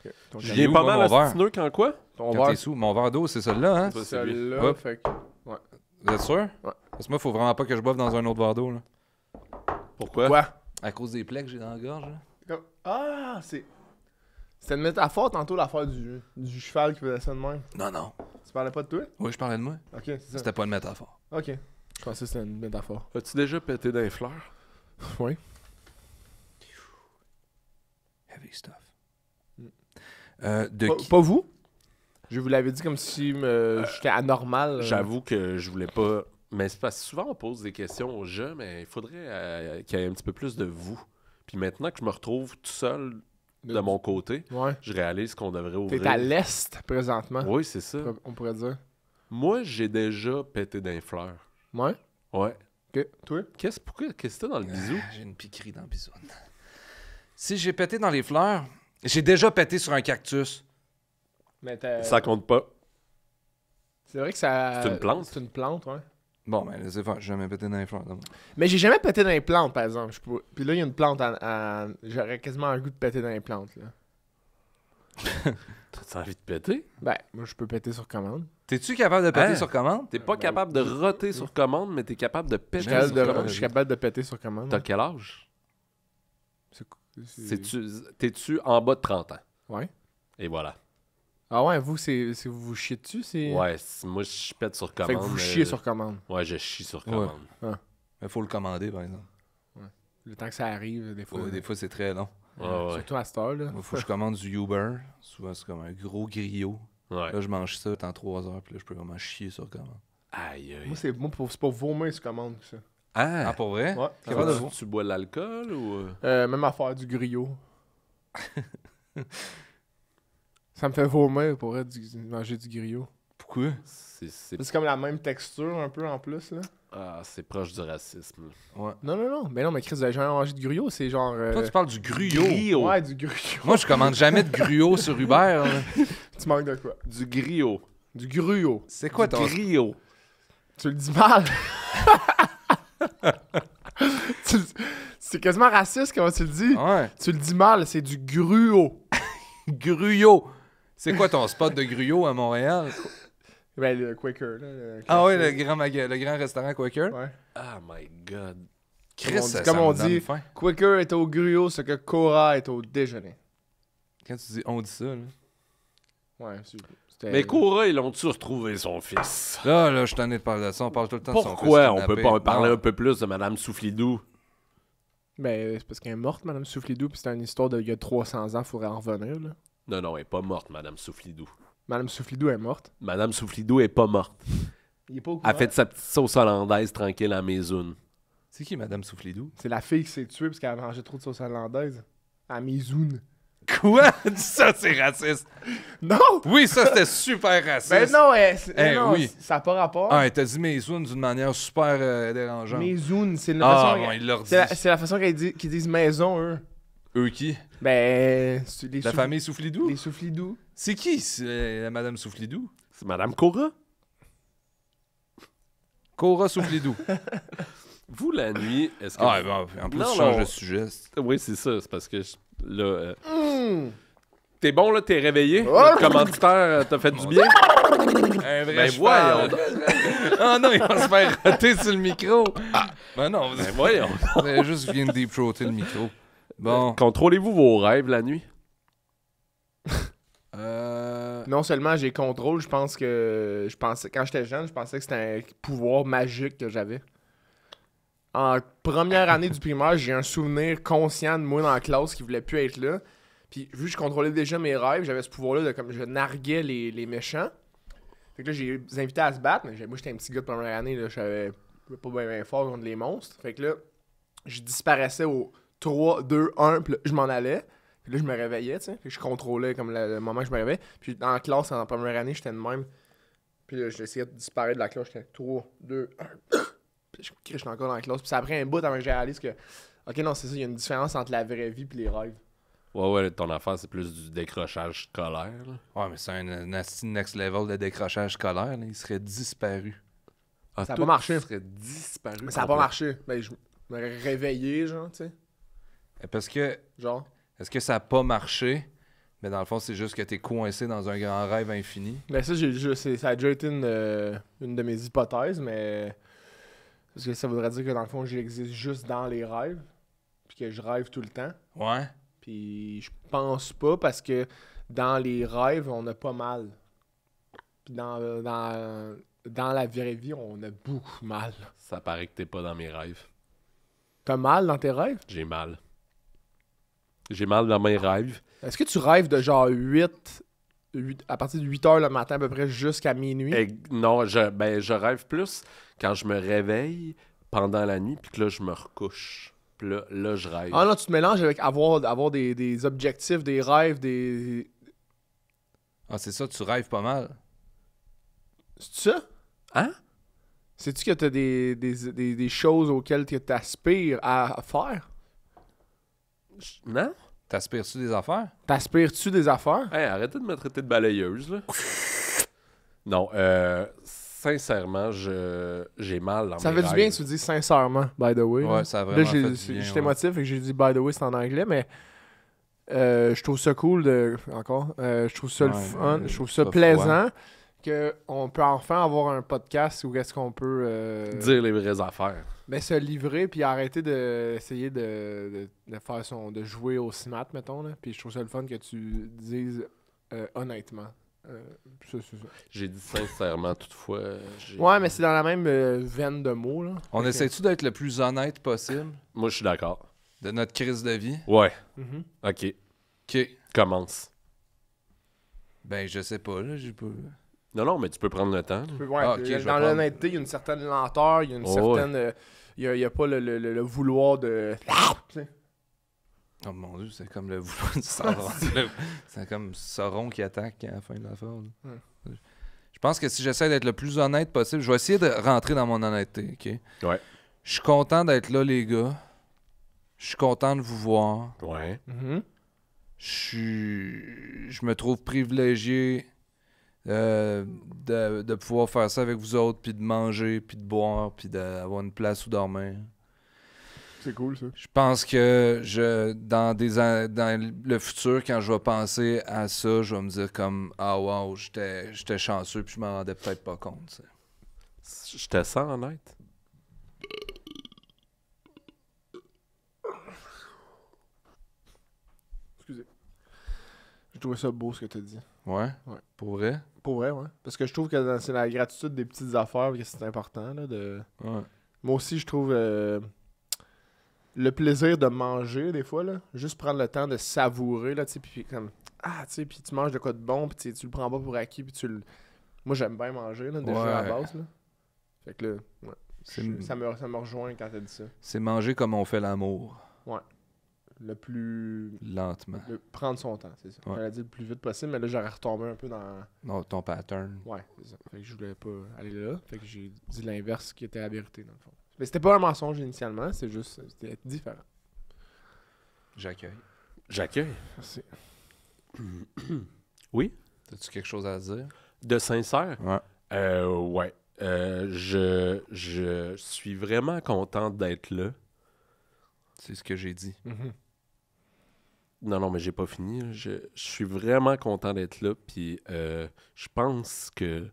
Je Ton J'ai viens où, pas moi, mal mon verre? ostineux quand quoi? Ton Quand verre, t'es sous. Mon verre d'eau, c'est celui-là, hein? Ça, c'est lui. celle-là, Hop. fait que... Vous êtes sûr? Ouais. Parce que moi, faut vraiment pas que je boive dans un autre verre d'eau, là. Pourquoi? Quoi? À cause des plaies que j'ai dans la gorge, là. Ah, c'est... C'était une métaphore tantôt, l'affaire du cheval qui faisait ça de même. Non, non. Tu parlais pas de toi? Oui, je parlais de moi. Ok, c'est ça. C'était pas une métaphore. Ok. Je pensais que c'était une métaphore. As-tu déjà pété dans les fleurs? Oui. Heavy stuff. Pas vous? Je vous l'avais dit comme si j'étais anormal. J'avoue que je voulais pas... Mais c'est parce que souvent, on pose des questions aux jeunes, mais il faudrait qu'il y ait un petit peu plus de vous. Puis maintenant que je me retrouve tout seul de mon côté, Ouais. je réalise qu'on devrait ouvrir... T'es à l'est, présentement. Oui, c'est ça. On pourrait dire. Moi, j'ai déjà pété dans les fleurs. Ouais. Ouais. Ok. Toi? Qu'est-ce que t'as dans le bisou? J'ai une piquerie dans le bisoune. Si j'ai pété dans les fleurs, j'ai déjà pété sur un cactus. Mais Ça compte pas. c'est vrai que ça... C'est une plante? C'est une plante, ouais. Bon, ben, laissez faire. J'ai jamais pété dans les fleurs. donc. Mais j'ai jamais pété dans les plantes, par exemple. Puis là, il y a une plante j'aurais quasiment un goût de péter dans les plantes, là. T'as envie de péter? Ben, moi, je peux péter sur commande. T'es-tu capable de péter Hein? sur commande? T'es pas capable de roter sur commande, mais t'es capable de Je péter suis capable sur de- commande. je suis capable de péter sur commande. T'as quel âge? C'est- T'es-tu en bas de 30 ans? Ouais. Et voilà. Ah ouais, vous, c'est vous vous chiez dessus, c'est... Ouais, moi, je pète sur commande. Fait que vous chiez sur commande. Ouais, je chie sur commande. Il faut le commander, par exemple. Le temps que ça arrive, des fois. Des fois, c'est très long. Ouais, ouais. Surtout à cette heure, là. Il faut que je commande du Uber. Souvent, c'est comme un gros griot. Ouais. Là, je mange ça en 3 heures, puis là, je peux vraiment chier sur commande. Aïe, aïe. Moi, c'est pas vomir sur commande que ça. Ah, Ah, pour vrai? Ouais. Capable de tu, voir. tu bois de l'alcool ou... Même affaire du griot. Ça me fait vomir pour être manger du griot. Pourquoi? C'est comme la même texture un peu en plus, là. Ah, c'est proche du racisme. Ouais. Non. Mais non, mais Chris, vous avez jamais mangé de griot, c'est genre... Toi, tu parles du griot. Ouais, du griot. Moi, je commande jamais de griot sur Uber. là. Tu manques de quoi? Du griot. Du gruau. C'est quoi ton... Griot. Tu le dis mal. C'est quasiment raciste comment tu le dis. Ouais. Tu le dis mal, c'est du gruau. Gruyot. C'est quoi ton spot de gruyot à Montréal? Ben, le Quaker, là. Ah ouais, le grand restaurant Quaker? Ouais. Oh my God. Chris, ça comme on me donne dit, faim. Quaker est au gruau, ce que Cora est au déjeuner. Quand tu dis on dit ça, là. Ouais, c'était... Mais Cora, ils l'ont-tu retrouvé son fils? Là, je suis tanné de parler de ça. On parle tout le temps de son fils Pourquoi on kidnappé. peut pas parler Non. un peu plus de Madame Soufflidou? Ben, c'est parce qu'elle est morte, Madame Soufflidou, puis c'était une histoire d'il y a 300 ans, faudrait en revenir, là. Non, elle est pas morte, Madame Soufflidou. Madame Soufflidou est morte. Madame Soufflidou est pas morte. Il est pas au Elle a fait sa petite sauce hollandaise tranquille à Maison. C'est qui Madame Soufflidou? C'est la fille qui s'est tuée parce qu'elle a mangé trop de sauce hollandaise. À Mizoun. Quoi? Ça, c'est raciste. Non! Oui, ça, c'était super raciste. Ben non, non, oui. ça n'a pas rapport. Ah, t'as dit Maison d'une manière super dérangeante. Mizoun, c'est une Ah, façon... bon, il leur dit. C'est la façon qu'ils disent maison, eux. Eux qui? Ben, c'est les La famille Souflidou? Les Souflidou. C'est qui, c'est Madame Souflidou? C'est Madame Cora. Cora Souflidou. Vous, la nuit, est-ce que... Ah, bon, en plus, Non, tu changes non. de sujet. Oui, c'est ça. C'est parce que, là... T'es bon, là? T'es réveillé? Oh! Le commanditaire t'a fait du bien? Un vrai Ben cheval. voyons. Ah non, il va se faire roter sur le micro. Ben non, Ben voyons. vous avez juste vient de deep throater le micro. Bon. Contrôlez-vous vos rêves la nuit? Non seulement j'ai contrôle, je pense que. Quand j'étais jeune, je pensais que c'était un pouvoir magique que j'avais. En première année du primaire, j'ai un souvenir conscient de moi dans la classe qui voulait plus être là. Puis vu que je contrôlais déjà mes rêves, j'avais ce pouvoir-là de comme je narguais les méchants. Fait que là, j'ai les invités à se battre. Mais moi, j'étais un petit gars de première année, là, je savais pas bien fort contre les monstres. Fait que là, je disparaissais au 3, 2, 1, puis là, je m'en allais. Puis là, je me réveillais, tu sais. Puis je contrôlais comme le moment que je me réveillais. Puis dans la classe, en première année, j'étais de même. Puis là, j'essayais de disparaître de la classe. J'étais 3, 2, 1. Puis j'étais encore dans la classe. Puis ça a pris un bout avant que j'ai réalisé que, ok, non, c'est ça, il y a une différence entre la vraie vie et les rêves. Ouais, ton affaire, c'est plus du décrochage scolaire. Là. Ouais, mais c'est un asti next level de décrochage scolaire. Là. Il serait disparu. Ah, Ça a tout pas marché. serait disparu. Mais ça a pas marché. Ben, je me réveillé, genre, tu sais. Parce que, Genre. est-ce que ça a pas marché? Mais dans le fond, c'est juste que t'es coincé dans un grand rêve infini. Ben, ça, ça a déjà été une de mes hypothèses, mais. Parce que ça voudrait dire que dans le fond, j'existe juste dans les rêves. Puis que je rêve tout le temps. Ouais. Puis je pense pas parce que dans les rêves, on a pas mal. Puis dans la vraie vie, on a beaucoup mal. Ça paraît que t'es pas dans mes rêves. T'as mal dans tes rêves? J'ai mal. J'ai mal dans mes rêves. Est-ce que tu rêves de genre 8 à partir de 8 heures le matin à peu près jusqu'à minuit? Non, je rêve plus quand je me réveille pendant la nuit puis que là, je me recouche. Puis là, je rêve. Ah non, tu te mélanges avec avoir des objectifs, des rêves, des... Ah, c'est ça, tu rêves pas mal. C'est ça? Hein? Sais-tu que t'as des choses auxquelles tu t'aspires à faire? Non? T'aspires-tu des affaires? T'aspires-tu des affaires? Hey, arrêtez de me traiter de balayeuse, là. Non, sincèrement, j'ai mal dans Ça mes fait du rêves. bien que tu dis sincèrement, by the way. Ouais, là. ça a Là, vraiment fait du bien. j'étais Ouais. émotif et que j'ai dit by the way, c'est en anglais, mais je trouve ça cool de. Encore. Je trouve ça le Ouais, fun. Je trouve ça pas plaisant qu'on peut enfin avoir un podcast où est-ce qu'on peut Dire les vraies affaires. se livrer puis arrêter d'essayer de faire de jouer au SMAT, mettons. Là. Puis je trouve ça le fun que tu dises honnêtement. Ça. J'ai dit sincèrement, toutefois. Ouais, mais c'est dans la même veine de mots. Là. On Fait que- essaie-tu d'être le plus honnête possible Moi, je suis d'accord. de notre crise de vie? Ouais. Mhm. OK. OK. Commence. Ben, je sais pas, là, j'ai pas... Non, mais tu peux prendre le temps. Ouais, Ah, ok, je vais dans prendre. l'honnêteté, il y a une certaine lenteur, il y a une Oh, certaine. Il y a pas le vouloir de. Tu sais. Oh mon Dieu, c'est comme le vouloir du Sauron. C'est comme Sauron qui attaque à la fin de la phase. Je pense que si j'essaie d'être le plus honnête possible, je vais essayer de rentrer dans mon honnêteté, OK? Ouais. Je suis content d'être là, les gars. Je suis content de vous voir. Ouais. Mhm. Je me trouve privilégié de pouvoir faire ça avec vous autres, puis de manger, puis de boire, puis d'avoir une place où dormir. C'est cool, ça. Je pense que dans le futur, quand je vais penser à ça, je vais me dire comme « Ah wow, j'étais chanceux, puis je m'en rendais peut-être pas compte. » Je te sens honnête. Excusez. Je trouvais ça beau ce que tu as dit. Ouais? Ouais. Pour vrai? Pour vrai, ouais. Parce que je trouve que c'est la gratitude des petites affaires que c'est important. Là, de... Ouais. Moi aussi, je trouve le plaisir de manger, des fois, là. Juste prendre le temps de savourer, là, tu sais, puis comme... Ah, tu sais, puis tu manges de quoi de bon, puis tu le prends pas pour acquis, puis tu le... Moi, j'aime bien manger, là, déjà, à la Ouais. base, là. Fait que là, ouais. C'est- Ça me rejoint quand t'as dit ça. C'est manger comme on fait l'amour, Le plus... lentement. Prendre son temps, c'est ça. Ouais. J'allais dire le plus vite possible, mais là, j'aurais retombé un peu dans... Non, ton pattern. Ouais, c'est ça. Fait que je voulais pas aller là. Fait que j'ai dit l'inverse qui était la vérité, dans le fond. Mais c'était pas un mensonge initialement, c'était juste... C'était différent. J'accueille. J'accueille. Merci. Oui? As-tu quelque chose à dire? De sincère? Ouais. Ouais. Je suis vraiment content d'être là. C'est ce que j'ai dit. Non, mais j'ai pas fini. Là. Je suis vraiment content d'être là. Puis je pense que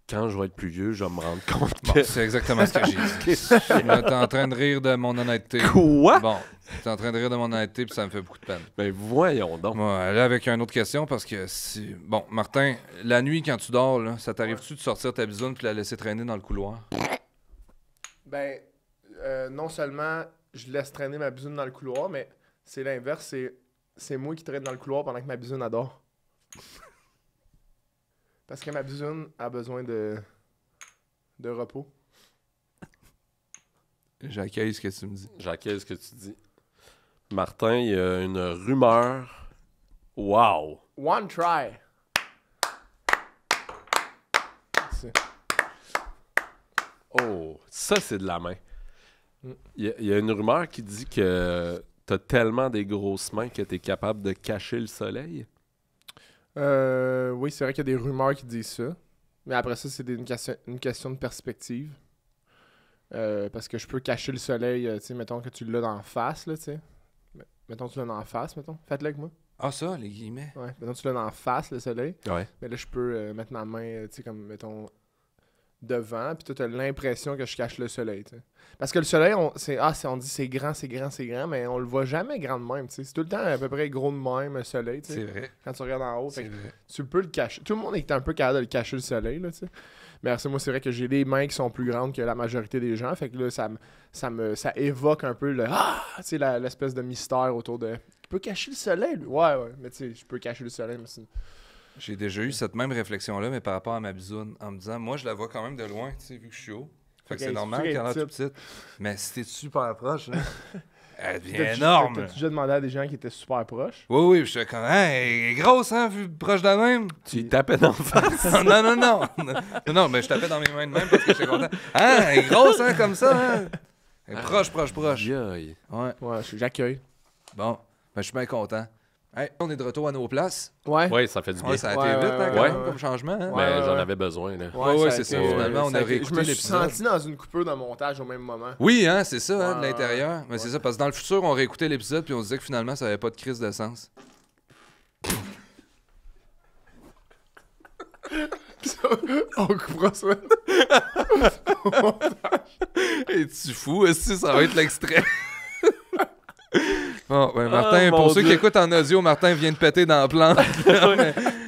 quand je vais être plus vieux, je vais me rendre compte Bon, que... c'est exactement ce que j'ai dit. T'es en train de rire de mon honnêteté. Quoi? Bon, t'es en train de rire de mon honnêteté, puis ça me fait beaucoup de peine. Ben voyons donc. Bon, là, avec une autre question, parce que si... Bon, Martin, la nuit, quand tu dors, là, ça t'arrive-tu de sortir ta bisoune puis la laisser traîner dans le couloir? Ben, non seulement je laisse traîner ma bisoune dans le couloir, mais c'est l'inverse, c'est moi qui traîne dans le couloir pendant que ma bisoune adore. Parce que ma bisoune a besoin de repos. J'accueille ce que tu me dis. J'accueille ce que tu dis. Martin, il y a une rumeur. Wow! One try. Merci. Oh, ça, c'est de la main. Il y a une rumeur qui dit que t'as tellement des grosses mains que t'es capable de cacher le soleil. Oui, c'est vrai qu'il y a des rumeurs qui disent ça. Mais après ça, c'est une question de perspective. Parce que je peux cacher le soleil, tu sais, mettons que tu l'as dans la face, là, tu sais. Mettons que tu l'as dans la face, mettons. Faites-le avec moi. Ah, ça, les guillemets? Ouais. Mettons que tu l'as dans la face, le soleil. Ouais. Mais là, je peux mettre ma main, tu sais, comme, mettons, devant. Puis toi, t'as l'impression que je cache le soleil, tu sais. Parce que le soleil, on dit c'est grand, c'est grand, c'est grand, mais on le voit jamais grand de même, tu sais. C'est tout le temps à peu près gros de même, le soleil, tu sais. C'est vrai. Quand tu regardes en haut. C'est Fait que vrai. tu peux le cacher. Tout le monde est un peu capable de le cacher, le soleil, là, tu sais. Mais alors, moi, c'est vrai que j'ai des mains qui sont plus grandes que la majorité des gens. Fait que là, ça évoque un peu le tu sais, l'espèce de mystère autour de. Tu peux cacher le soleil, lui. Ouais. Mais tu sais, je peux cacher le soleil, mais c'est. J'ai déjà eu cette même réflexion-là, mais par rapport à ma bisoune, en me disant, moi, je la vois quand même de loin, tu sais, vu que je suis haut. Fait que Ok, c'est normal c'est qu'elle a l'air très toute petite. Mais si t'es super proche, là, elle devient T'as-tu énorme. déjà demandé à des gens qui étaient super proches? Oui, je suis comme, hein, elle est grosse, hein, vu proche de la même. Tu y tapais dans la face. non, mais je tapais dans mes mains de même parce que j'étais content. Hein, elle est grosse, hein, comme ça, hein. Elle est proche. Aïe. Ouais, Ouais, j'accueille. bon, ben, je suis bien content. Hey, on est de retour à nos places. Ouais. Ouais, ça fait du bien. Ouais, ça a été Ouais, vite, ouais, hein, quand ouais. même, comme changement. Hein? Mais Ouais, j'en ouais. avais besoin, là. Ouais, a c'est été, ça. Finalement, on a réécouté Je me suis l'épisode. senti dans une coupure de montage au même moment. Oui, hein, c'est ça, hein, de Ouais, l'intérieur. Mais c'est ça, parce que dans le futur, on réécoutait l'épisode puis on se disait que finalement, ça avait pas de crise de sens. On coupera ça. Es-tu fou? Est-ce que ça va être l'extrait? Bon, ben Martin, Ah, pour mon ceux qui Dieu. écoutent en audio, Martin vient de péter dans la plante.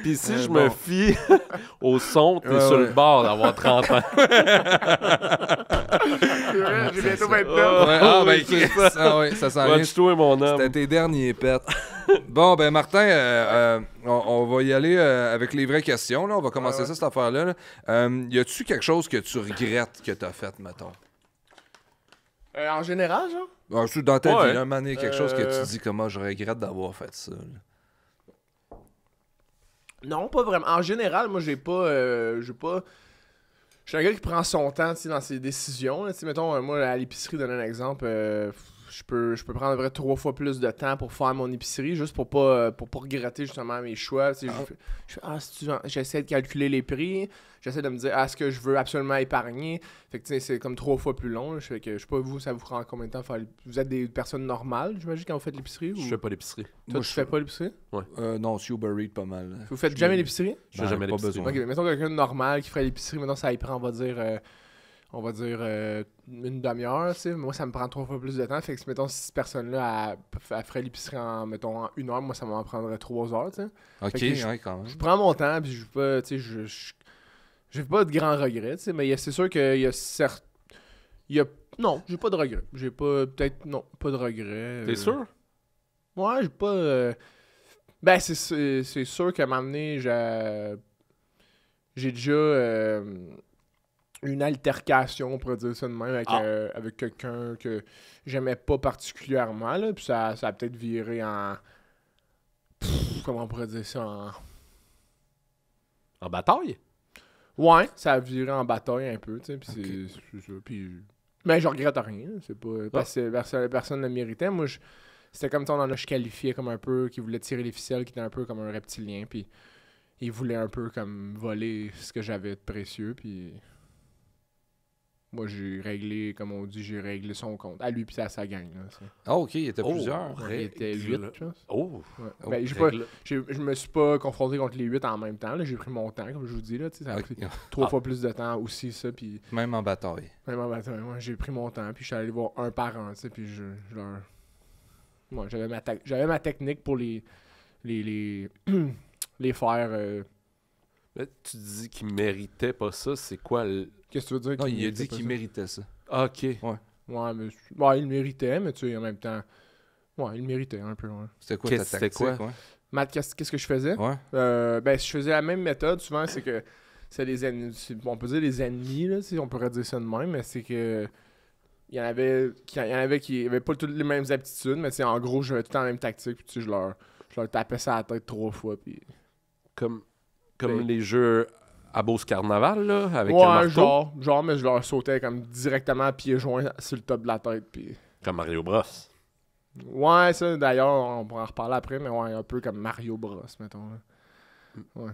Puis si je bon. me fie au son, t'es Ouais, sur ouais. le bord d'avoir 30 ans. J'ai bientôt 29. Ouais, ah, ben, c'est Chris, ah, ouais, ça s'en vient. Watch-toi, mon homme. C'était tes derniers pets. Bon, ben Martin, on va y aller avec les vraies questions. Là. On va commencer ça, cette affaire-là. Là. Y a-tu quelque chose que tu regrettes que t'as fait, mettons? En général, genre? Ah, dans ta Ouais. vie, là, un moment donné, quelque chose que tu dis comment je regrette d'avoir fait ça. Là. Non, pas vraiment. En général, moi, j'ai pas. Je suis un gars qui prend son temps, tu sais, dans ses décisions. Tu sais, mettons, moi, à l'épicerie, donner un exemple, je peux prendre à peu près 3 fois plus de temps pour faire mon épicerie, juste pour pas regretter justement mes choix. Tu sais, j'essaie de calculer les prix, j'essaie de me dire, est-ce que je veux absolument épargner? Fait que, tu sais, c'est comme 3 fois plus long. Là. Je sais pas, vous, ça vous prend combien de temps faire Vous êtes des personnes normales, j'imagine, quand vous faites l'épicerie? Je ou... fais pas l'épicerie. Toi, Moi, tu je fais pas l'épicerie? Non, c'est Uber Eats pas mal. Là. Vous faites jamais l'épicerie? Je fais Ben, jamais pas l'épicerie. besoin. Ok, mettons quelqu'un de normal qui ferait l'épicerie, maintenant ça y prend, on va dire une demi-heure, tu sais. Moi, ça me prend 3 fois plus de temps. Fait que, mettons, si cette personne-là, elle ferait l'épicerie en 1 heure, moi, ça m'en prendrait 3 heures, tu sais. Ok, Fait que ouais, quand même. Je prends mon temps, puis je veux pas, tu sais, j'ai pas de grands regrets, tu sais, mais c'est sûr qu'il y a certes... Non, j'ai pas de regrets. J'ai pas... Peut-être... Non, pas de regrets. T'es sûr? Ouais, j'ai pas... Ben, c'est sûr qu'à un moment donné, j'ai déjà une altercation, on pourrait dire ça de même, avec quelqu'un que j'aimais pas particulièrement, là, puis ça a peut-être viré en... comment on pourrait dire ça? En bataille? Ouais, ça a viré en bataille un peu, tu sais, puis c'est ça, puis... Mais je regrette rien, c'est pas... Parce que personne ne le méritait. Moi, c'était comme on en a qualifié comme un peu, qui voulait tirer les ficelles, qui était un peu comme un reptilien, puis il voulait un peu comme voler ce que j'avais de précieux, puis moi j'ai réglé, comme on dit, j'ai réglé son compte. À lui puis à sa gang. Là, Ah, ok, il était plusieurs. il était 8, je pense. Oh! Ouais. Oh, Ben, je me suis pas confronté contre les 8 en même temps. Là. J'ai pris mon temps, comme je vous dis. Là, ça a Ok. pris 3 fois plus de temps aussi, ça. Puis Même en bataille. vraiment, moi, j'ai pris mon temps. Puis je suis allé voir un par un. Puis je leur. Moi, j'avais ma technique pour les faire. Là, tu dis qu'il méritait pas ça. C'est quoi le. Qu'est-ce que tu veux dire? Non, qu'il il a méritait dit pas qu'il ça? méritait ça. Ah, ok. Ouais, mais ouais, il le méritait, mais tu sais, en même temps. Ouais, il le méritait un peu. Ouais. C'était quoi Qu'est-ce- ta c'était tactique? quoi? Ouais. Matt, qu'est-ce que je faisais? Ouais. Ben, je faisais la même méthode, souvent, c'est que c'est des ennemis, on peut dire des ennemis, là, on pourrait dire ça de même, mais c'est que il y en avait qui avaient pas toutes les mêmes aptitudes, mais en gros, j'avais tout le temps la même tactique, puis tu sais, je leur tapais ça à la tête 3 fois, puis... Comme Ben- les jeux à Beauce Carnaval, là, avec le Ouais, marteau. genre, mais je leur sautais comme directement à pieds joints sur le top de la tête, puis... Comme Mario Bros. Ouais, ça, d'ailleurs, on pourra en reparler après, mais ouais, un peu comme Mario Bros, mettons, là. Ouais.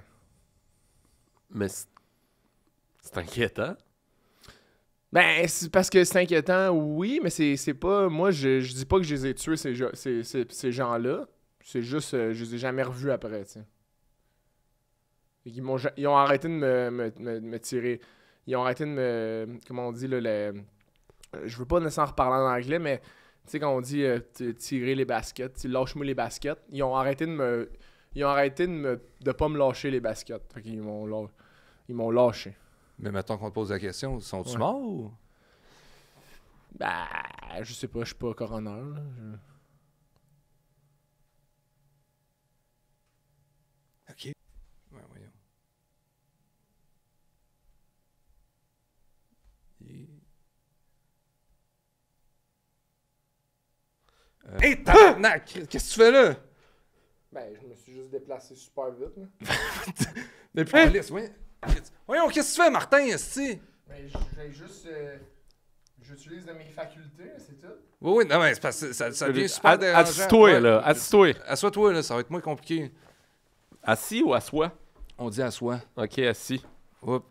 Mais c'est inquiétant. Ben, c'est parce que c'est inquiétant, oui, mais c'est pas... Moi, je dis pas que je les ai tués, ces gens-là. C'est juste, je les ai jamais revus après, tu sais. Ils ont arrêté de me tirer. Ils ont arrêté de me... Comment on dit, là, je veux pas nécessairement reparler en anglais, mais... Tu sais, quand on dit tirer les baskets, lâche-moi les baskets, ils ont arrêté de pas me lâcher les baskets. Fait qu'ils m'ont lâché. Mais mettons qu'on te pose la question, sont-ils Ouais. morts ou... Ben, je sais pas, je suis pas coroner. Là. Ok. Ouais, voyons. Hey, tabarnak! Qu'est-ce que tu fais là? Ben, je me suis juste déplacé super vite. Là. Mais police, voyons. Voyons, qu'est-ce que tu fais, Martin, esti? Ben, j'ai juste... J'utilise de mes facultés, c'est tout. Oui, oui, non, mais c'est parce que ça devient super dérangeant. Assis-toi, Ouais. là. Assis-toi. Assois-toi, là, ça va être moins compliqué. Assis ou assois? On dit assois. Ok, assis. Oups.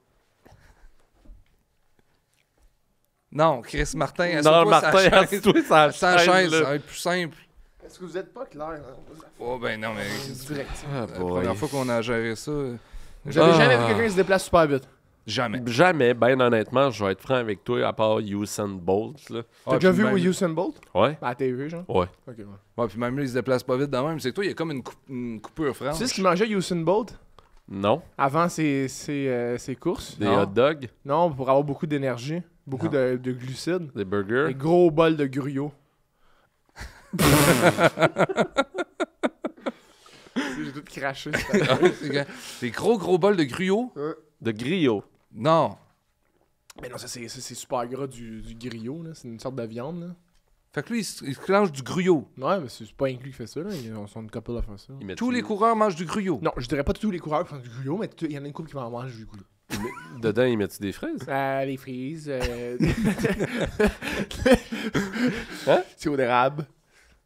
Non, Chris Martin, Non, assois-toi Martin, sur la chaise. assis-toi sur la Sans chaise, chaise, là. ça va être plus simple. Est-ce que vous êtes pas clair? Hein? Oh, ben non, mais Direct. Ah, la première fois qu'on a géré ça, Vous avez jamais vu quelqu'un qui se déplace super vite? jamais. Jamais, ben honnêtement, je vais être franc avec toi, à part Usain Bolt, là. T'as Ah, déjà puis vu même- Usain Bolt? Ouais? À la TV, genre? Ouais. Ok, ouais. Ouais, puis même lui, il se déplace pas vite de même. C'est que toi, il y a comme une coupure Tu franche. sais ce qu'il mangeait Usain Bolt? Non? Avant ses courses? Des Non. hot dogs? Non, pour avoir beaucoup d'énergie. Beaucoup Non. de glucides. Des burgers? Des gros bols de gruyot. J'ai tout craché. Des gros bols de gruyot? De griot? Non. Mais non, ça c'est super gras du griot, là. C'est une sorte de viande, là. Fait que lui, il se clenche du gruyot. Ouais, mais c'est pas inclus qui fait ça, là. Ils sont une couple à faire ça. Ils mettent- Tous les coureurs mangent du gruyot. Non, je dirais pas tous les coureurs qui font du gruyot, mais il y en a une couple qui en mange du gruyot. Dedans, ils mettent des fraises? Les frises. Hein? Sirop d'érable.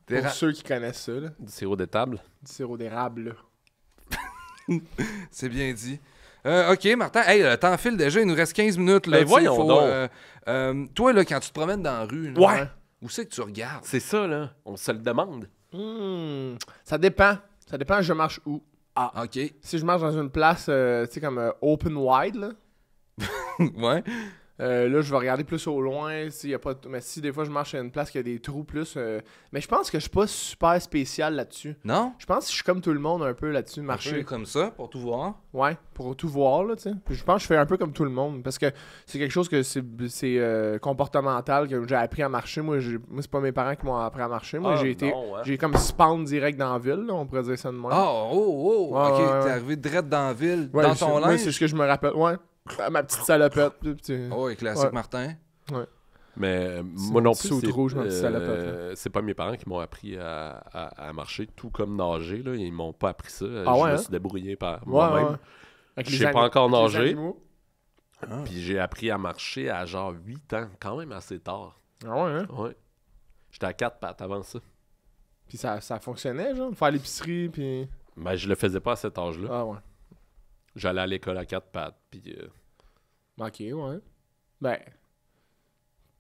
Pour D'éra- ceux qui connaissent ça, là. Du sirop de table? Du sirop d'érable, là. C'est bien dit. OK, Martin. Hey, le temps file déjà. Il nous reste 15 minutes. Là, Ben tu sais, voyons donc. toi, là, quand tu te promènes dans la rue, là, Ouais. où c'est que tu regardes? C'est ça, là. On se le demande. Ça dépend. Ça dépend, je marche où. Ah, OK. Si je marche dans une place, tu sais, comme open wide, là. Ouais. Là, je vais regarder plus au loin. S'il y a pas mais si des fois je marche à une place qui a des trous plus. Mais je pense que je suis pas super spécial là-dessus. Non? Je pense que je suis comme tout le monde un peu là-dessus, Marcher marcher. comme ça pour tout voir. Ouais, pour tout voir, là, tu sais. Puis je pense que je fais un peu comme tout le monde. Parce que c'est quelque chose que c'est comportemental, que j'ai appris à marcher. Moi, c'est pas mes parents qui m'ont appris à marcher. Moi, Ah, j'ai été. non, hein. J'ai comme spawn direct dans la ville, là, on pourrait dire ça de moi. Ah, oh, Ouais, OK, ouais, t'es ouais. arrivé direct dans la ville, Ouais, dans c'est- ton moi, linge. c'est ce que je me rappelle. Ouais. Ma petite salopette. Oh, oui, classique Ouais. Martin. Mais C'est moi non mon plus, petit saut de rouge, ma petite c'est pas mes parents qui m'ont appris à marcher, tout comme nager. Là. Ils m'ont pas appris ça. Ah je ouais, me hein? suis débrouillé par Ouais, moi-même. ouais. Avec Je les sais pas ani- encore avec les nager. animaux. Puis j'ai appris à marcher à genre 8 ans, quand même assez tard. Ah ouais, hein? Ouais. J'étais à 4 pattes avant ça. Puis ça fonctionnait, genre, de faire l'épicerie, puis... Ben, je le faisais pas à cet âge-là. Ah ouais. J'allais à l'école à 4 pattes, puis... Ok, ouais. Ben...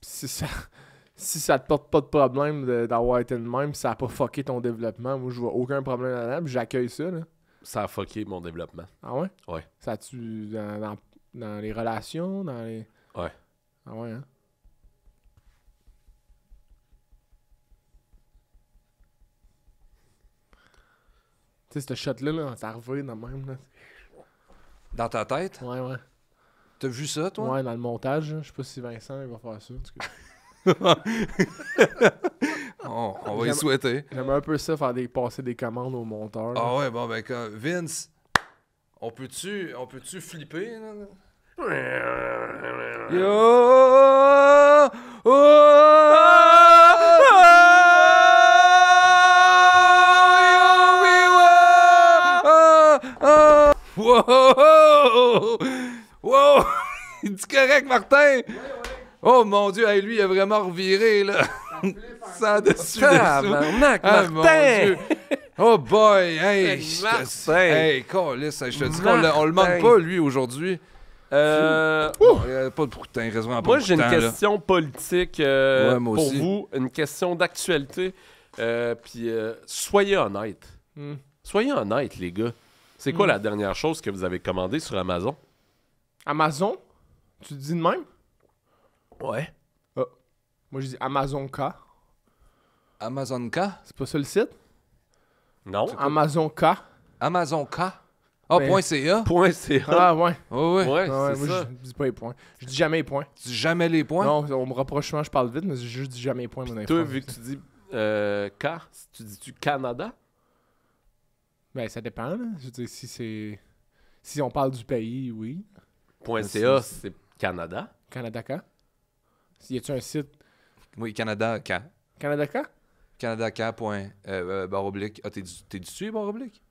Si ça te porte pas de problème d'avoir été de même, pis ça a pas fucké ton développement, moi je vois aucun problème là-dedans, pis j'accueille ça, là. ça a fucké mon développement. Ah ouais? Ouais. Ça a-tu dans les relations, dans les... Ouais. Ah ouais, hein? Tu sais, ce shot-là, là, ça revient dans le même, là. Dans ta tête? Ouais, ouais. T'as vu ça, toi? Ouais, dans le montage, là. Je sais pas si Vincent il va faire ça. En tout cas. On va y J'aime- souhaiter. J'aimerais un peu ça, passer des commandes au monteur. là. Ah ouais, bon, ben, Vince, on peut-tu flipper, là? Yo! Wow! Wow! Il dit correct, Martin? Oh mon Dieu, hey, lui, il a vraiment reviré, là. Sans dessus. Tabarnak, Ah, mon Martin! Dieu. Oh boy, hey, Martin! hey, câlisse, je te dis qu'on le manque pas, lui, aujourd'hui. Bon, il y a pas de pourtant, il reste vraiment pas Moi, beaucoup j'ai de une temps, là. question politique moi pour aussi. vous, une question d'actualité. Puis soyez honnêtes. Hmm. Soyez honnêtes, les gars. C'est quoi la dernière chose que vous avez commandée sur Amazon? Amazon? Tu dis de même? Ouais. Moi, je dis Amazon K. Amazon K? C'est pas ça le site? Non? Amazon K. Amazon K? Ah, Ben- point .ca? Point .ca. Ah, ouais. Oh, ouais. Ouais, Ah ouais, c'est moi, ça. je dis pas les points. Je dis jamais les points. Tu dis jamais les points? Non, on me reproche souvent, je parle vite, mais je juste dis jamais les points, mon info. Toi, vu que tu dis K, tu dis-tu Canada? Ben, ça dépend, là. Je veux dire, si c'est... Si on parle du pays, oui. Point .ca, c'est Canada. Canada K. Y a-tu un site Oui, Canada K. Canada K? Canada K. Barre oblique. Ah, t'es dessus, barre oblique?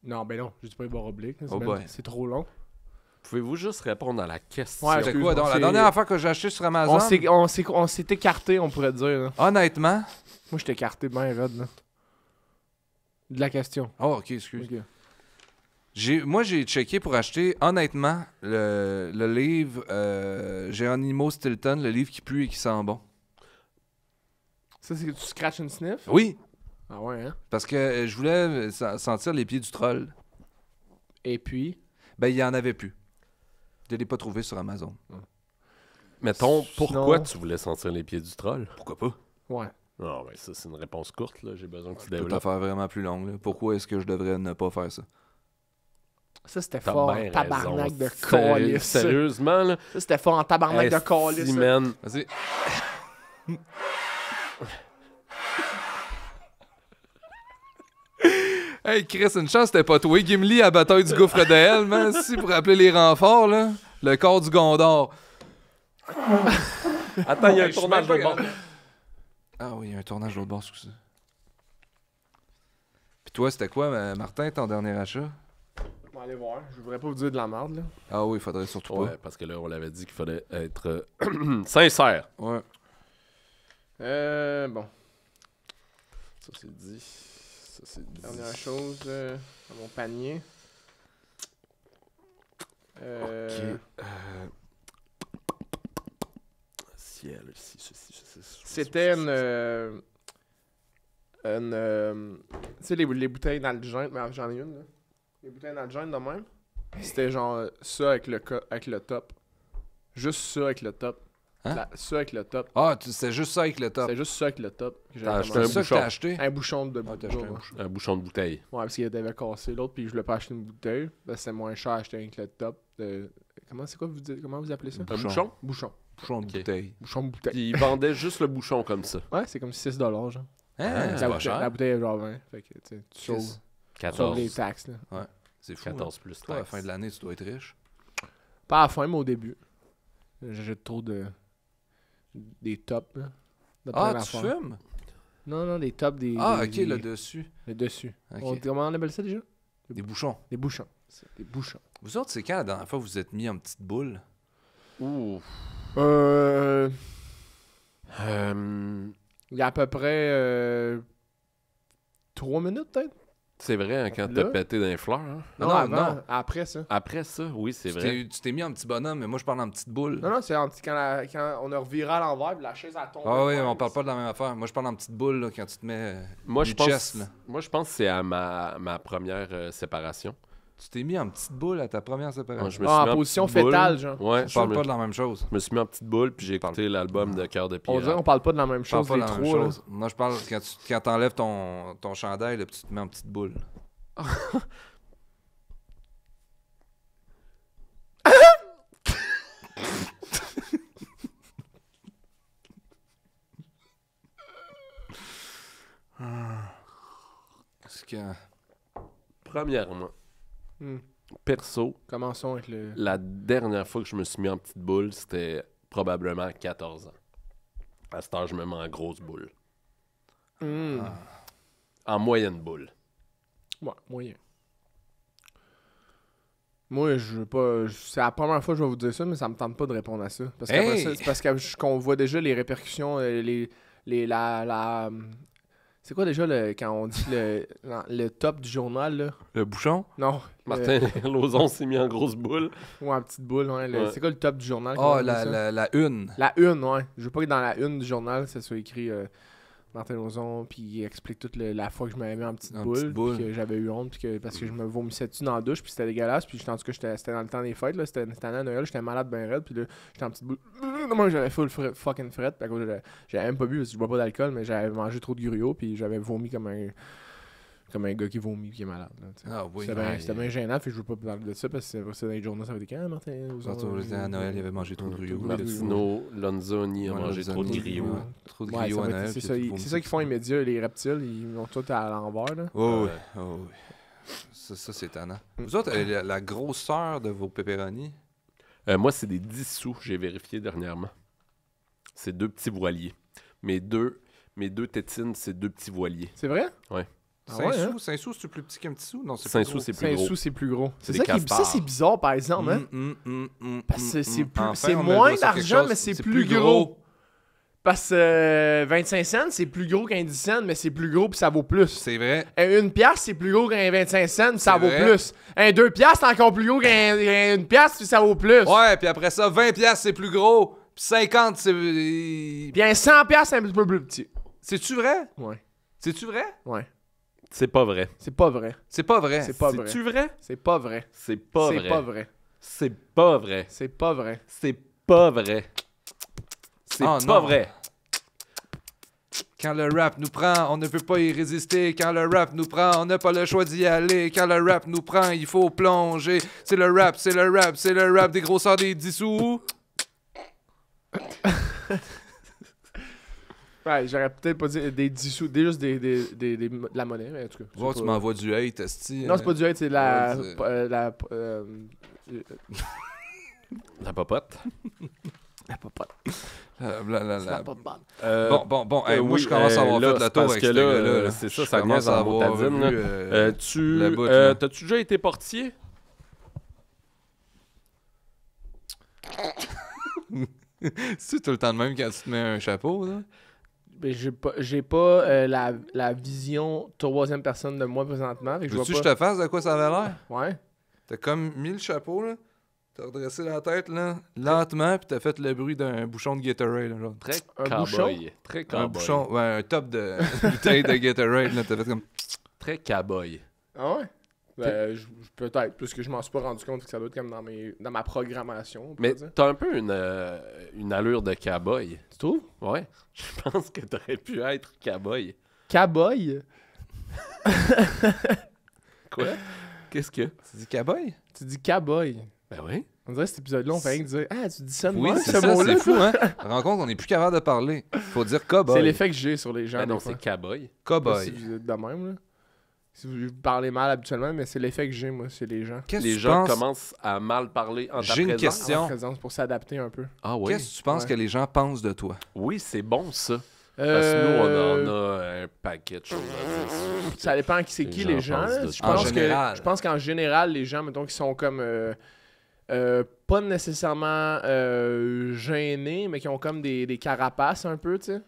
Non, ben non, je dis pas les barres obliques. là, Oh boy. c'est trop long. Pouvez-vous juste répondre à la question? Ouais, C'est excuse-moi, quoi, donc? La c'est- dernière affaire que j'ai acheté sur Amazon? On s'est écarté, on pourrait dire. Là. Honnêtement? Moi, je t'ai écarté bien raide, là. De la question. Oh, ok, excuse. Ok. Moi, j'ai checké pour acheter, honnêtement, le livre Géronimo Stilton, le livre qui pue et qui sent bon. Ça, c'est que tu scratch and sniff? Oui, Ah ouais, hein? parce que je voulais sentir les pieds du troll. Et puis... Ben, il y en avait plus. Je l'ai pas trouvé sur Amazon. Mettons, pourquoi Sinon- tu voulais sentir les pieds du troll? Pourquoi pas? Ouais. Non, ben ça, c'est une réponse courte, là. J'ai besoin que tu Je peux développes. t'en faire vraiment plus longue. Là. Pourquoi est-ce que je devrais ne pas faire ça? Ça, c'était T'as fort bien en tabarnak raison. de calice. Sérieusement, là. Ça, c'était fort en tabarnak de Esti, calice. ça. man. Vas-y. Hey Chris, une chance c'était pas toi, Gimli, à la bataille du gouffre de Hell, man. Si, pour appeler les renforts, là. Le corps du Gondor. Attends, il y a un Je suis tournage même de pas bord. capable. Ah oui, il y a un tournage de l'autre bord, excusez. Puis toi, c'était quoi, Martin, ton dernier achat? On va aller voir. Je voudrais pas vous dire de la merde, là. Ah oui, il faudrait surtout Ouais, parce que là, on l'avait dit qu'il fallait être sincère. pas. Ouais. Bon. Ça, c'est dit. Ça, c'est dit. Dernière chose dans mon panier. Ciel, ceci. C'était une tu sais, les bouteilles d'Algène, mais j'en ai une, là. Les bouteilles d'Algène de même. C'était genre ça avec le top. Juste ça avec le top. Hein? Ça avec le top. Ah, c'est juste ça avec le top. C'était juste ça avec le top. Que T'as j'avais acheté commandé. C'est ça que bouchon. t'as acheté? Un bouchon de Ah, t'as acheté un ouais. bouchon. Un bouchon de bouteille. Ouais, parce qu'il avait cassé l'autre, puis je voulais pas acheter une bouteille. Ben, c'était moins cher acheter avec le top. Comment vous appelez ça? Un Bouchon. bouchon? Bouchon. Bouchon de Ok. bouteille. Bouchon de bouteille. Puis il vendait juste le bouchon comme ça. Ouais, c'est comme 6 $, genre. Hein, c'est la, pas bouteille, cher. la bouteille est genre 20. Fait que, tu sais, tu sauves, sauves les 14. taxes, là. C'est fou. 14 hein. plus Toi, à la taxes. fin de l'année, tu dois être riche. Pas à la fin, mais au début. J'achète trop des tops, là. De plein Ah, tu d'affaires. fumes? Non, des tops, des... Ah, des- ok, le dessus. Le dessus. Ok. Comment on appelle ça, déjà? Des bouchons. Des bouchons. C'est des bouchons. Vous autres, c'est quand la dernière fois que vous êtes mis en petite boule? Ouh. Il y a à peu près 3 minutes, peut-être? C'est vrai, hein, quand Là? t'as pété dans les fleurs. Hein? Non, avant, non. après ça. Après ça, oui, c'est vrai. Tu t'es mis en petit bonhomme, mais moi, je parle en petite boule. Non, c'est quand on a reviré à l'envers, puis la chaise a tombé. Ah oui, on parle pas de la même affaire. Moi, je parle en petite boule, là, quand tu te mets Moi, du je pense, chest, là. moi, je pense que c'est à ma première séparation. Tu t'es mis en petite boule à ta première Moi, séparation. je me Ah, suis en mis position petite boule. fétale, genre. Ouais, On je parle me, pas de la même chose. je me suis mis en petite boule, puis j'ai écouté l'album de Cœur de On dirait Pirate. qu'on parle pas de la même Je parle chose, pas de les la même trois. là. chose. Moi, je parle quand t'enlèves ton chandail, là, puis tu te mets en petite boule. Parce que... Premièrement, Hmm. perso, Commençons avec le... la dernière fois que je me suis mis en petite boule, c'était probablement à 14 ans. À cet âge, je me mets en grosse boule. Hmm. En moyenne boule. Ouais, moyen. Moi, je veux pas. C'est la première fois que je vais vous dire ça, mais ça me tente pas de répondre à ça. Parce qu'après Hey! ça, c'est parce qu'on voit déjà les répercussions, c'est quoi déjà quand on dit le top du journal, là? Le bouchon? Non. Martin Lauzon s'est mis en grosse boule. Ou en petite boule, ouais. Ouais. C'est quoi le top du journal? Ah, comment on dit ça? la une. La une, ouais. Je veux pas que dans la une du journal, ça soit écrit Martin Lauzon, puis il explique toute la fois que je m'avais mis en petite En boule, petite boule. puis que j'avais eu honte, puis parce que je me vomissais dessus dans la douche, puis c'était dégueulasse, puis en tout cas, c'était dans le temps des fêtes, là, c'était année à Noël, j'étais malade ben raide, puis là, j'étais en petite boule. Moi, j'avais full fucking fret, puis à cause j'avais même pas bu, parce que je bois pas d'alcool, mais j'avais mangé trop de gruau, puis j'avais vomi comme un gars qui vomit, qui est malade. Là, tu sais. Ah oui. C'était bien gênant, puis je veux pas parler de ça, parce que c'est dans les journaux, ça va être quand, Martin Lauzon? À Noël, il avait mangé trop de gruyot. Martino Lanzoni a Ouais, mangé trop de Lanzoni, griot. ouais. Trop de Ouais, gruyot ça à va être- Noël. c'est puis ça, tout c'est vomi. ça qu'ils font les médias, les reptiles, ils ont tout à l'envers, là. Oh oui, Ouais. oh oui. Ça c'est étonnant. Vous autres, la grosseur de vos pepperonis, Moi, c'est des 10 sous, j'ai vérifié dernièrement. C'est 2 petits voiliers. Mes deux tétines, c'est 2 petits voiliers. C'est vrai? Ouais. 5 ouais, hein? sous, 5 sous, c'est plus petit qu'un petit sou? Non, c'est 5 plus sous, gros. c'est plus 5 gros. sous, c'est plus gros. C'est C'est des ça, ça, c'est bizarre, par exemple, hein? Parce que c'est Enfin, on met le moins doigt sur quelque d'argent, chose. mais c'est plus gros. Parce que 25 cents, c'est plus gros qu'un 10 cents, mais c'est plus gros puis ça vaut plus. C'est vrai. Une pièce, c'est plus gros qu'un 25 cents, ça C'est vaut vrai. plus. Un 2 piastres, c'est encore plus gros qu'une pièce, puis ça vaut plus. Ouais, puis après ça, 20 piastres, c'est plus gros. Puis 50, c'est... Puis un 100 piastres, c'est un petit peu plus petit. C'est-tu vrai? Ouais, C'est-tu vrai? ouais. C'est pas vrai. C'est pas vrai. C'est pas vrai. C'est pas vrai. C'est-tu vrai? C'est pas vrai. C'est pas C'est vrai. pas vrai. C'est pas vrai. C'est pas vrai. C'est pas vrai. C'est Oh, pas non. vrai. Quand le rap nous prend, on ne peut pas y résister. Quand le rap nous prend, on n'a pas le choix d'y aller. Quand le rap nous prend, il faut plonger. C'est le rap, c'est le rap, c'est le rap des grosseurs des 10 sous. Ouais, j'aurais peut-être pas dit des 10 sous, juste de la monnaie, mais en tout cas. Bon, c'est tu pas- m'envoies du hate, esti. Non, c'est pas du hate, c'est de la. Ouais, La popote. La popote. La popote. Bon, hey, moi, je commence à avoir là, fait le c'est tour parce avec que ce là, gars-là. Là. c'est ça, Je ça commence vient à en avoir motadine, vu, là. la bout, là. T'as-tu déjà été portier? C'est tout le temps de même quand tu te mets un chapeau, là. Ben, j'ai pas la vision troisième personne de moi présentement. Fait que je Veux-tu vois que je pas. te fasse de quoi ça avait l'air? Ouais. T'as comme mis le chapeau, là. T'as redressé la tête, là, lentement, puis t'as fait le bruit d'un bouchon de Gatorade, là, genre. Très Un cowboy. Très Un cowboy. bouchon, ouais, un top de bouteille de Gatorade, là. T'as fait comme... Très cowboy. Ah ouais? Ben, peut-être, parce que je m'en suis pas rendu compte que ça doit être comme dans ma programmation. on peut Mais dire. t'as un peu une allure de cowboy. Tu trouves? Ouais. Je pense que t'aurais pu être cowboy. Cowboy? Quoi? Qu'est-ce que? Tu dis cowboy? Tu dis cowboy. Ben oui. On dirait que cet épisode-là, on fait rien que dire Ah, tu dis ça de Oui, moi, c'est ce ça, mot-là. c'est fou, toi? hein? Rencontre, on n'est plus capable de parler. Faut dire cowboy. C'est l'effet que j'ai sur les gens. Ben non, des fois. c'est cowboy. Je sais pas Cowboy. Si vous êtes de même, là. Si vous parlez mal habituellement, mais c'est l'effet que j'ai, moi, c'est les gens. Qu'est-ce que Les tu gens penses... commencent à mal parler en ta J'ai une présence. question. En présence pour s'adapter un peu. Ah oui? Qu'est-ce que tu penses Ouais. que les gens pensent de toi? Oui, c'est bon ça. Parce que nous, on en a un paquet de choses à dire. Ça dépend qui c'est qui les gens. pensent là. de Je toi. En pense général. je pense qu'en général, les gens, mettons, qui sont comme pas nécessairement gênés, mais qui ont comme des carapaces un peu, tu sais.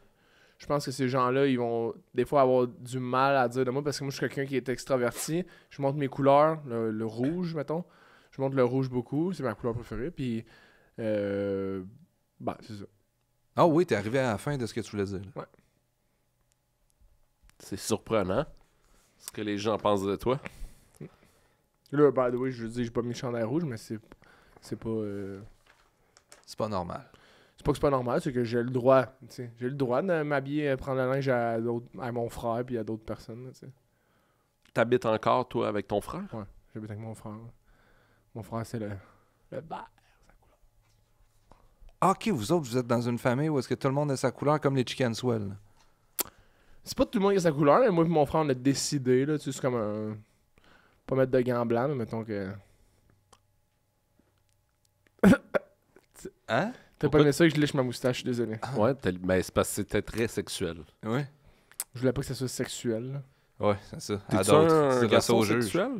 je pense que ces gens-là, ils vont des fois avoir du mal à dire de moi parce que moi, je suis quelqu'un qui est extraverti. Je montre mes couleurs, le rouge, mettons. Je montre le rouge beaucoup, c'est ma couleur préférée. Puis, c'est ça. Ah oui, t'es arrivé à la fin de ce que tu voulais dire. Ouais. C'est surprenant ce que les gens pensent de toi. Là, by the way, je dis, j'ai pas mis le chandail rouge, mais c'est pas... C'est pas normal. C'est pas que c'est pas normal, c'est que j'ai le droit, tu sais. J'ai le droit de m'habiller, prendre le linge à mon frère puis à d'autres personnes, tu sais. T'habites encore, toi, avec ton frère? Ouais, j'habite avec mon frère. Mon frère, c'est le bar. Ah, ok, vous autres, vous êtes dans une famille où est-ce que tout le monde a sa couleur comme les Chicken Swell. Là. C'est pas tout le monde qui a sa couleur, mais moi et mon frère, on a décidé, là, tu sais, c'est comme un... Pas mettre de gants blancs, mais mettons que... Hein? T'as pas aimé ça que je lèche ma moustache, je suis désolé. Ouais, ben, c'est parce que c'était très sexuel. Oui. Je voulais pas que ça soit sexuel, là. Ouais, c'est ça. T'es-tu À d'autres. un Tu diras ça garçon au juge. sexuel?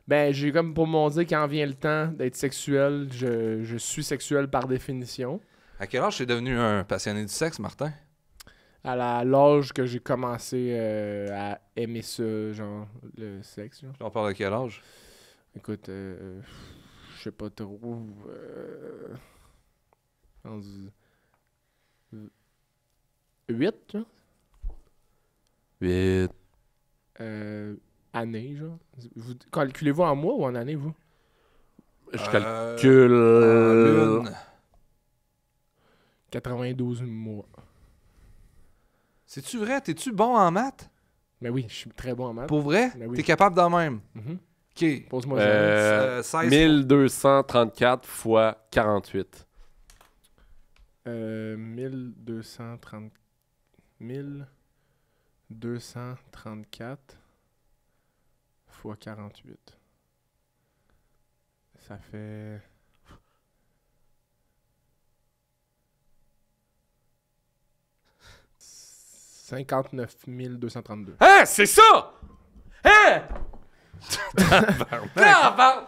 Ben, j'ai comme pour m'en dire quand vient le temps d'être sexuel, je suis sexuel par définition. À quel âge t'es devenu un passionné du sexe, Martin? À l'âge que j'ai commencé à aimer ça, genre, le sexe, genre. On parle de quel âge? Écoute, je sais pas trop. 8, genre? 8. Année, genre. Vous calculez-vous en mois ou en année, vous? Je calcule... En lune. 92 mois. C'est-tu vrai? T'es-tu bon en maths? Mais oui, je suis très bon en maths. Pour vrai? Ben oui. T'es capable de même? Mhm. OK. Pose-moi jamais. 16 1234 fois 48. 1234 fois 48. Ça fait... « 59 232. Hein, c'est ça! Hein? Tabarnak!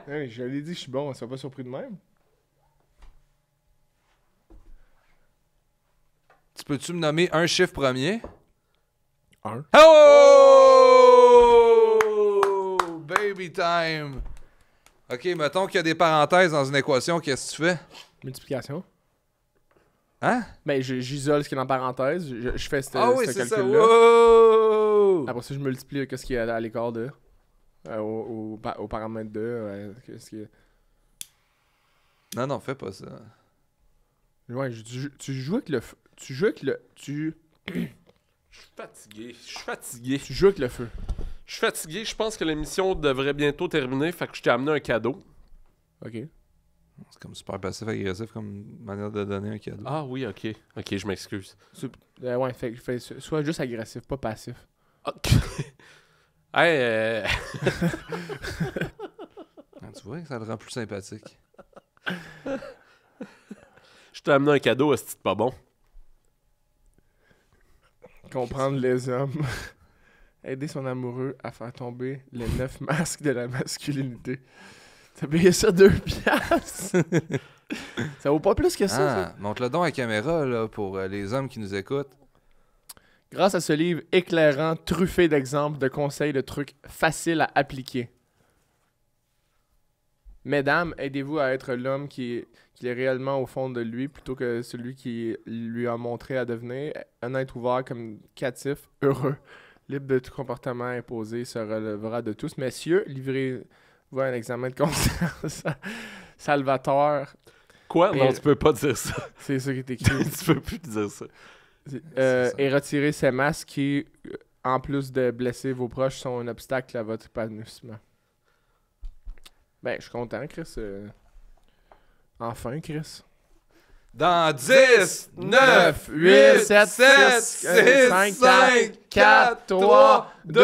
Hey, je l'ai dit, je suis bon, on s'est pas surpris de même. Tu peux-tu me nommer un chiffre premier? 1. Oh! Baby time! OK, mettons qu'il y a des parenthèses dans une équation, qu'est-ce que tu fais? Multiplication. Hein? Ben, j'isole ce qui est dans parenthèse, je fais ce Ah oui, c'est ça. calcul-là. Wow! Après ça, je multiplie ce qu'il y a à l'écart de. Au paramètre de. Ce qui est... Non, fais pas ça. Ouais, tu joues avec le feu. Tu joues avec le. Je suis fatigué. Tu joues avec le feu. Je suis fatigué. Je pense que l'émission devrait bientôt terminer. Fait que je t'ai amené un cadeau. Ok. C'est comme super passif-agressif comme manière de donner un cadeau. Ah oui, ok. Ok, je m'excuse. Ouais, fait sois juste agressif, pas passif. Ok. Hey, Ah, tu vois que ça le rend plus sympathique. je t'ai amené un cadeau, est-ce que c'est pas bon? Comprendre les hommes. Aider son amoureux à faire tomber les 9 masques de la masculinité. T'as payé ça 2 piastres? Ça vaut pas plus que ça. Ah, montre le don à la caméra là, pour les hommes qui nous écoutent. Grâce à ce livre éclairant, truffé d'exemples, de conseils, de trucs faciles à appliquer. Mesdames, aidez-vous à être l'homme qui est réellement au fond de lui, plutôt que celui qui lui a montré à devenir un être ouvert, communicatif, heureux, libre de tout comportement imposé, se relèvera de tous. Messieurs, livrez-vous à un examen de conscience salvateur. Quoi? Non, Et- tu peux pas dire ça. C'est ça qui est écrit. Tu peux plus dire ça. Et retirer ces masques qui, en plus de blesser vos proches, sont un obstacle à votre épanouissement. Ben, je suis content, Chris. Enfin, Chris. Dans 10, 9, 8, 7, 6, 5, 4, 3, 2...